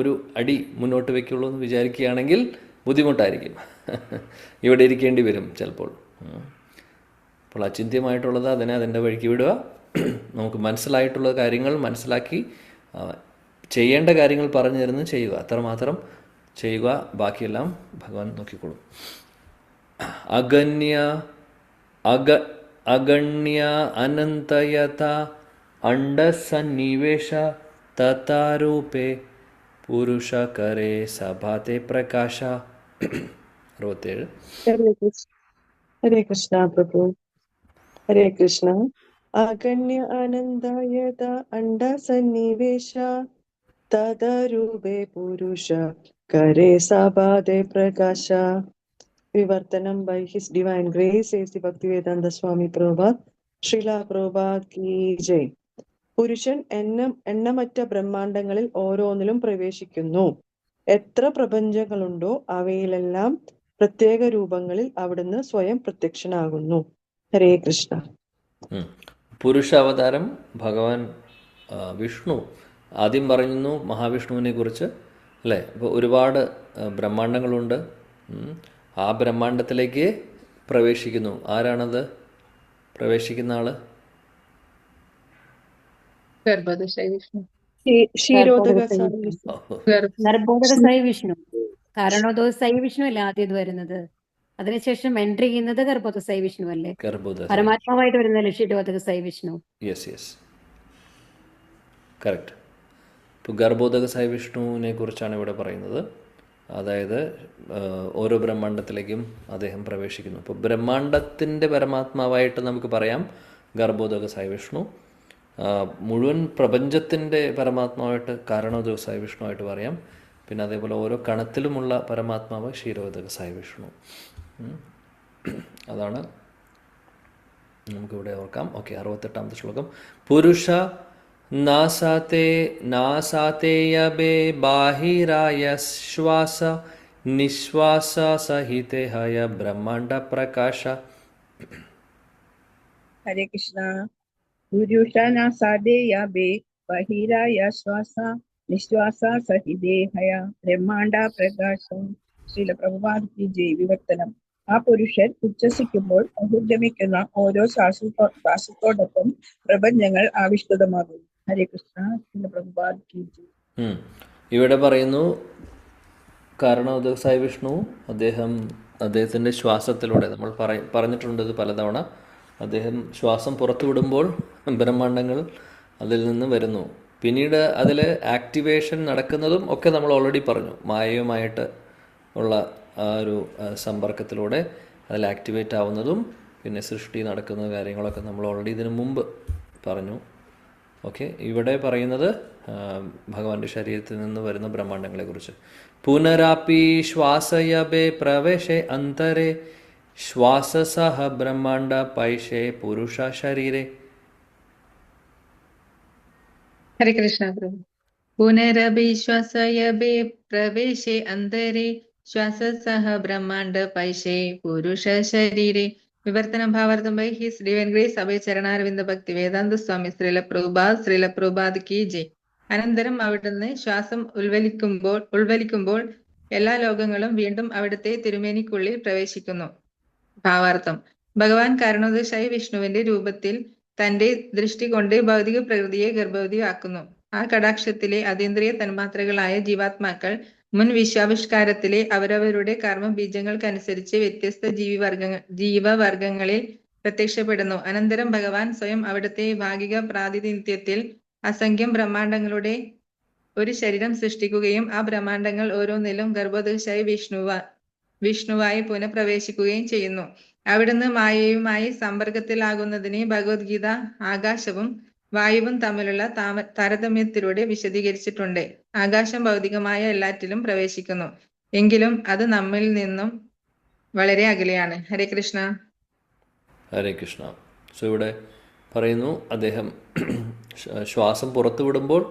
ഒരു അടി മുന്നോട്ട് വയ്ക്കുള്ളൂ എന്ന് വിചാരിക്കുകയാണെങ്കിൽ ബുദ്ധിമുട്ടായിരിക്കും. ഇവിടെ ഇരിക്കേണ്ടി വരും ചിലപ്പോൾ. അപ്പോൾ അചിന്ത്യമായിട്ടുള്ളത് അതിൻ്റെ വഴിക്ക് വിടുക. നമുക്ക് മനസ്സിലായിട്ടുള്ള കാര്യങ്ങൾ മനസ്സിലാക്കി ചെയ്യേണ്ട കാര്യങ്ങൾ പറഞ്ഞു തരുന്നത് ചെയ്യുക. അത്രമാത്രം ചെയ്യുക. ബാക്കിയെല്ലാം ഭഗവാൻ നോക്കിക്കോളും. അഗണ്യ അനന്തയത അണ്ഡസന്നിവേശ തതാരൂപേ പുരുഷ കരേ സഭാത്തെ പ്രകാശ. 67. ഹരേ കൃഷ്ണ പ്രഭു. ഹരേ കൃഷ്ണ. അഗണ്യ അനന്തയത അണ്ഡസന്നിവേശ തദരൂപേ പുരുഷ കരേ സഭാതെ പ്രകാശ. വിവർത്തനം by His Divine Grace, A.C. Bhaktivedanta Swami Prabhupada, Srila Prabhupada ki jai. പുരുഷൻ എണ്ണമറ്റ ബ്രഹ്മാണ്ടങ്ങളിൽ ഓരോന്നിലും പ്രവേശിക്കുന്നു. എത്ര പ്രപഞ്ചങ്ങളുണ്ടോ അവയിലെല്ലാം പ്രത്യേക രൂപങ്ങളിൽ അവിടുന്ന് സ്വയം പ്രത്യക്ഷനാകുന്നു. ഹരേ കൃഷ്ണ. പുരുഷ അവതാരം ഭഗവാൻ വിഷ്ണു ആദ്യം പറയുന്നു മഹാവിഷ്ണുവിനെ കുറിച്ച്, അല്ലേ? ഇപ്പോൾ ഒരുപാട് ബ്രഹ്മാണ്ടങ്ങളുണ്ട്. ആ ബ്രഹ്മാണ്ടത്തിലേക്ക് പ്രവേശിക്കുന്നു. ആരാണത് പ്രവേശിക്കുന്ന ആള്? ഗർഭോദകസായി വിഷ്ണു. കാരണോദകസായി വിഷ്ണു അല്ല ആദ്യം വരുന്നത്. അതിനുശേഷം എൻട്രി ചെയ്യുന്നത് ഗർഭോദകസായി വിഷ്ണു അല്ലേ? പരമാത്മാവായിട്ട് വരുന്ന ക്ഷീരോദകസായി വിഷ്ണു. Yes correct. ഇപ്പോൾ ഗർഭോദകസായി വിഷ്ണുവിനെ കുറിച്ചാണ് ഇവിടെ പറയുന്നത്. അതായത് ഓരോ ബ്രഹ്മാണ്ടത്തിലേക്കും അദ്ദേഹം പ്രവേശിക്കുന്നു. അപ്പോൾ ബ്രഹ്മാണ്ടത്തിൻ്റെ പരമാത്മാവായിട്ട് നമുക്ക് പറയാം ഗർഭോദകസായി വിഷ്ണു. മുഴുവൻ പ്രപഞ്ചത്തിൻ്റെ പരമാത്മാവായിട്ട് കാരണോദകസായി വിഷ്ണു ആയിട്ട് പറയാം. പിന്നെ അതേപോലെ ഓരോ കണത്തിലുമുള്ള പരമാത്മാവ് ക്ഷീരോദകസായി വിഷ്ണു. അതാണ് നമുക്കിവിടെ ഓർക്കാം. ഓക്കെ, 68ാമത്തെ ശ്ലോകം. പുരുഷ നാസാതേയബേ ബാഹിരായ ശ്വാസ നിശ്വാസ സഹിതേ ഹയ ബ്രഹ്മാണ്ഡ പ്രകാശ. ഹരേ കൃഷ്ണ. പുരുഷനാസാദേയബേ ബഹിരായ ശ്വാസ നിശ്വാസ സഹിതേഹയ ബ്രഹ്മാണ്ഡ പ്രകാശം. ശ്രീല പ്രഭുപാദ് കി ജയ്. വിവർത്തനം. ആ പുരുഷൻ ഉച്ഛസിക്കുമ്പോൾ ബഹിർഗമിക്കുന്ന ഓരോ ശ്വാസത്തോടൊപ്പം പ്രപഞ്ചങ്ങൾ ആവിഷ്കൃതമാകുന്നു. ഹരേ കൃഷ്ണ. ശ്രീല പ്രഭുപാദ് കി ജയ്. ഇവിടെ പറയുന്നു കാരണോദകസായി വിഷ്ണു അദ്ദേഹത്തിൻ്റെ ശ്വാസത്തിലൂടെ, നമ്മൾ പറഞ്ഞിട്ടുണ്ട് ഇത് പലതവണ, അദ്ദേഹം ശ്വാസം പുറത്തു വിടുമ്പോൾ ബ്രഹ്മാണ്ടങ്ങൾ അതിൽ നിന്ന് വരുന്നു. പിന്നീട് അതിൽ ആക്ടിവേഷൻ നടക്കുന്നതും ഒക്കെ നമ്മൾ ഓൾറെഡി പറഞ്ഞു. മായയുമായിട്ട് ഉള്ള ആ ഒരു സമ്പർക്കത്തിലൂടെ അതിൽ ആക്ടിവേറ്റ് ആവുന്നതും പിന്നെ സൃഷ്ടി നടക്കുന്ന കാര്യങ്ങളൊക്കെ നമ്മൾ ഓൾറെഡി ഇതിനു മുമ്പ് പറഞ്ഞു. ഓക്കെ, ഇവിടെ പറയുന്നത് ഭഗവാന്റെ ശരീരത്തിൽ നിന്ന് വരുന്ന ബ്രഹ്മാണ്ടങ്ങളെക്കുറിച്ച്. പുനരാപി ശ്വാസയബേ പ്രവേശേ അന്തരേ ശ്വാസസഹ ബ്രഹ്മാണ്ട പൈഷേ പുരുഷ ശരീരെ. ഹരേ കൃഷ്ണ പ്രഭു. പുനരഭി ശ്വാസയഭേ പ്രവേശേ അന്തരേ ശ്വാസസഹ ബ്രഹ്മാണ്ട പൈശേ പുരുഷ ശരീരെ. വിവർത്തനം ഭാവാർത്ഥം ബൈ ഹിസ് ഡിവൈൻ ഗ്രേസ് അഭയ ചരണാരവിന്ദ ഭക്തി വേദാന്ത സ്വാമി ശ്രീല പ്രഭുപാദ് കി ജയ്. അനന്തരം അവിടുന്ന് ശ്വാസം ഉൾവലിക്കുമ്പോൾ എല്ലാ ലോകങ്ങളും വീണ്ടും അവിടുത്തെ തിരുമേനിക്കുള്ളിൽ പ്രവേശിക്കുന്നു. ഭാവാർത്ഥം: ഭഗവാൻ കാരണോദശായി വിഷ്ണുവിന്റെ രൂപത്തിൽ തന്റെ ദൃഷ്ടി കൊണ്ട് ഭൗതിക പ്രകൃതിയെ ഗർഭവതിയാക്കുന്നു. ആ കടാക്ഷത്തിലെ അതീന്ദ്രിയ തന്മാത്രകളായ ജീവാത്മാക്കൾ മുൻ വിശ്വാവിഷ്കാരത്തിലെ അവരവരുടെ കർമ്മ ബീജങ്ങൾക്കനുസരിച്ച് വ്യത്യസ്ത ജീവവർഗങ്ങളിൽ പ്രത്യക്ഷപ്പെടുന്നു. അനന്തരം ഭഗവാൻ സ്വയം അവിടുത്തെ ഭാഗിക പ്രാതിനിധ്യത്തിൽ അസംഖ്യം ബ്രഹ്മാണ്ടങ്ങളുടെ ഒരു ശരീരം സൃഷ്ടിക്കുകയും ആ ബ്രഹ്മാണ്ടങ്ങൾ ഓരോന്നിലും ഗർഭോദശായി വിഷ്ണുവായി പുനഃപ്രവേശിക്കുകയും ചെയ്യുന്നു. അവിടുന്ന് മായയുമായി സമ്പർക്കത്തിലാകുന്നതിനെ ഭഗവത്ഗീത ആകാശവും വായുവും തമ്മിലുള്ള താരതമ്യത്തിലൂടെ വിശദീകരിച്ചിട്ടുണ്ട്. ആകാശം ഭൗതികമായ എല്ലാറ്റിലും പ്രവേശിക്കുന്നു, എങ്കിലും അത് നമ്മിൽ നിന്നും വളരെ അകലെയാണ്. ഹരേ കൃഷ്ണ. ഹരേ കൃഷ്ണ. സോ ഇവിടെ പറയുന്നു, അദ്ദേഹം ശ്വാസം പുറത്തു വിടുമ്പോൾ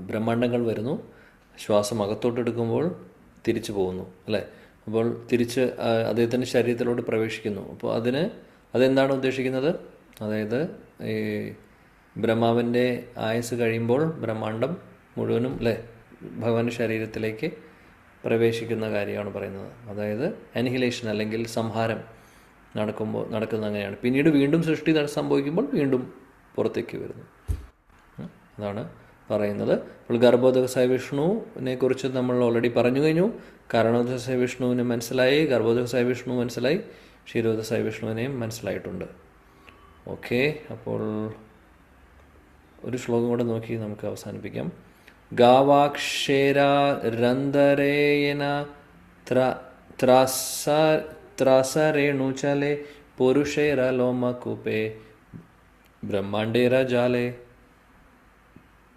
ബ്രഹ്മാണ്ടങ്ങൾ വരുന്നു, ശ്വാസം അകത്തോട്ടെടുക്കുമ്പോൾ തിരിച്ചു പോകുന്നു, അല്ലേ? അപ്പോൾ തിരിച്ച് അദ്ദേഹത്തിൻ്റെ ശരീരത്തിലോട്ട് പ്രവേശിക്കുന്നു. അപ്പോൾ അതെന്താണ് ഉദ്ദേശിക്കുന്നത്? അതായത് ഈ ബ്രഹ്മാവിൻ്റെ ആയുസ് കഴിയുമ്പോൾ ബ്രഹ്മാണ്ടം മുഴുവനും, അല്ലേ, ഭഗവാന്റെ ശരീരത്തിലേക്ക് പ്രവേശിക്കുന്ന കാര്യമാണ് പറയുന്നത്. അതായത് അനിഹിലേഷൻ അല്ലെങ്കിൽ സംഹാരം നടക്കുന്നത് അങ്ങനെയാണ്. പിന്നീട് വീണ്ടും സൃഷ്ടി സംഭവിക്കുമ്പോൾ വീണ്ടും പുറത്തേക്ക് വരുന്നു. അതാണ് പറയുന്നത്. അപ്പോൾ ഗർഭോദകസായ വിഷ്ണുവിനെ കുറിച്ച് നമ്മൾ ഓൾറെഡി പറഞ്ഞു കഴിഞ്ഞു. കാരണോദകസായ വിഷ്ണുവിനെ മനസ്സിലായി, ഗർഭോദകസായ വിഷ്ണു മനസ്സിലായി, ക്ഷീരോദകസായ വിഷ്ണുവിനെയും മനസ്സിലായിട്ടുണ്ട്. ഓക്കെ, അപ്പോൾ ഒരു ശ്ലോകം കൂടെ നോക്കി നമുക്ക് അവസാനിപ്പിക്കാം. ഗാവാക്ഷേരന്തരേയന ത്രാസരേണുചലേ പുരുഷേരലോമകൂപേ ബ്രഹ്മാണ്ടേരജാലേ.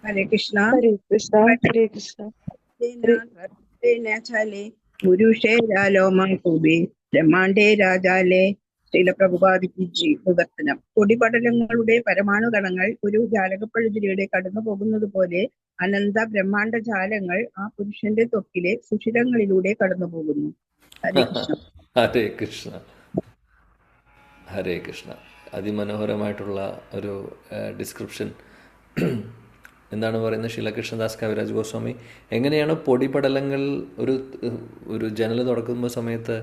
ഹരേ കൃഷ്ണ. ഹരേ കൃഷ്ണ. ഹരേ കൃഷ്ണ. പുരുഷേ രാലോമകൂപേ ബ്രഹ്മാണ്ടേ രാജാലേ. ശ്രീല പ്രഭുപാദ് കി ജയ്. വിവർത്തനം: പൊടിപടലങ്ങളുടെ പരമാണുകണങ്ങൾ ഒരു ജാലകപ്പഴുതിലൂടെ കടന്നു പോകുന്നത് പോലെ അനന്ത ബ്രഹ്മാണ്ട ജാലങ്ങൾ ആ പുരുഷന്റെ ത്വക്കിലെ സുഷിരങ്ങളിലൂടെ കടന്നു പോകുന്നു. ഹരേ കൃഷ്ണ. ഹരേ കൃഷ്ണ. ഹരേ കൃഷ്ണ. അതിമനോഹരമായിട്ടുള്ള ഒരു ഡിസ്ക്രിപ്ഷൻ. എന്താണ് പറയുന്നത് ശീലകൃഷ്ണദാസ് കവിരാജ് ഗോസ്വാമി? എങ്ങനെയാണ് പൊടിപടലങ്ങൾ ഒരു ജനൽ തുറക്കുന്ന സമയത്ത്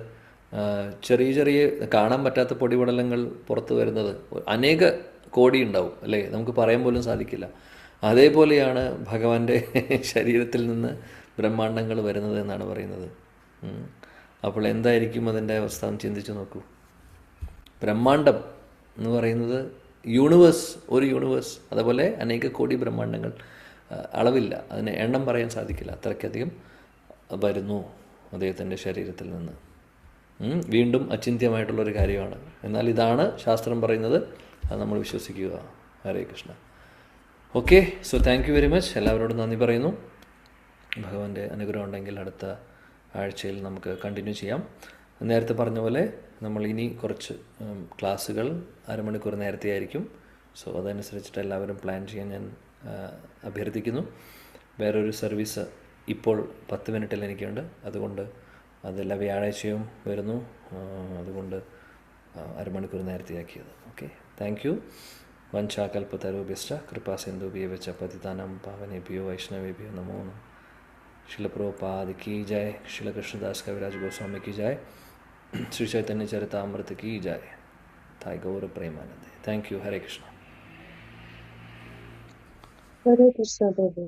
ചെറിയ ചെറിയ കാണാൻ പറ്റാത്ത പൊടിപടലങ്ങൾ പുറത്തു വരുന്നത്? അനേക കോടി ഉണ്ടാവും, അല്ലേ? നമുക്ക് പറയാൻ പോലും സാധിക്കില്ല. അതേപോലെയാണ് ഭഗവാന്റെ ശരീരത്തിൽ നിന്ന് ബ്രഹ്മാണ്ടങ്ങൾ വരുന്നത് എന്നാണ് പറയുന്നത്. അപ്പോൾ എന്തായിരിക്കും അതിൻ്റെ അവസ്ഥ എന്ന് ചിന്തിച്ചു നോക്കൂ. ബ്രഹ്മാണ്ടം എന്ന് പറയുന്നത് ഒരു യൂണിവേഴ്സ്, അതുപോലെ അനേക കോടി ബ്രഹ്മാണ്ടങ്ങൾ, അളവില്ല, അതിന് എണ്ണം പറയാൻ സാധിക്കില്ല, അത്രയ്ക്കധികം വരുന്നു അദ്ദേഹത്തിൻ്റെ ശരീരത്തിൽ നിന്ന്. വീണ്ടും അചിന്ത്യമായിട്ടുള്ളൊരു കാര്യമാണ്. എന്നാൽ ഇതാണ് ശാസ്ത്രം പറയുന്നത്, അത് നമ്മൾ വിശ്വസിക്കുക. Hare Krishna. Okay, so thank you very much. എല്ലാവരോടും നന്ദി പറയുന്നു. ഭഗവാന്റെ അനുഗ്രഹം ഉണ്ടെങ്കിൽ അടുത്ത ആഴ്ചയിൽ നമുക്ക് കണ്ടിന്യൂ ചെയ്യാം. നേരത്തെ പറഞ്ഞ പോലെ നമ്മൾ ഇനി കുറച്ച് ക്ലാസ്സുകൾ അരമണിക്കൂർ നേരത്തെ ആയിരിക്കും. സോ അതനുസരിച്ചിട്ട് എല്ലാവരും പ്ലാൻ ചെയ്യാൻ ഞാൻ അഭ്യർത്ഥിക്കുന്നു. വേറൊരു സർവീസ് ഇപ്പോൾ 10 മിനിറ്റിൽ എനിക്കുണ്ട്, അതുകൊണ്ട് അതെല്ലാ വ്യാഴാഴ്ചയും വരുന്നു, അതുകൊണ്ട് അരമണിക്കൂർ നേരത്തെയാക്കിയത്. Okay, thank you. വഞ്ചാകൽപതരുഭ്യശ്ച കൃപാസിന്ധുഭ്യോ ച പതിതാനാം പാവനേഭ്യോ വൈഷ്ണവേഭ്യോ നമോ നമഃ. श्रील प्रभुपाद की जय. श्रील कृष्णदास कविराज गोस्वामी की जय. श्री चैतन्य चरितामृत की जय. थाई Gaura Premananda. Thank you. Hare Krishna. Hare Krishna Prabhu.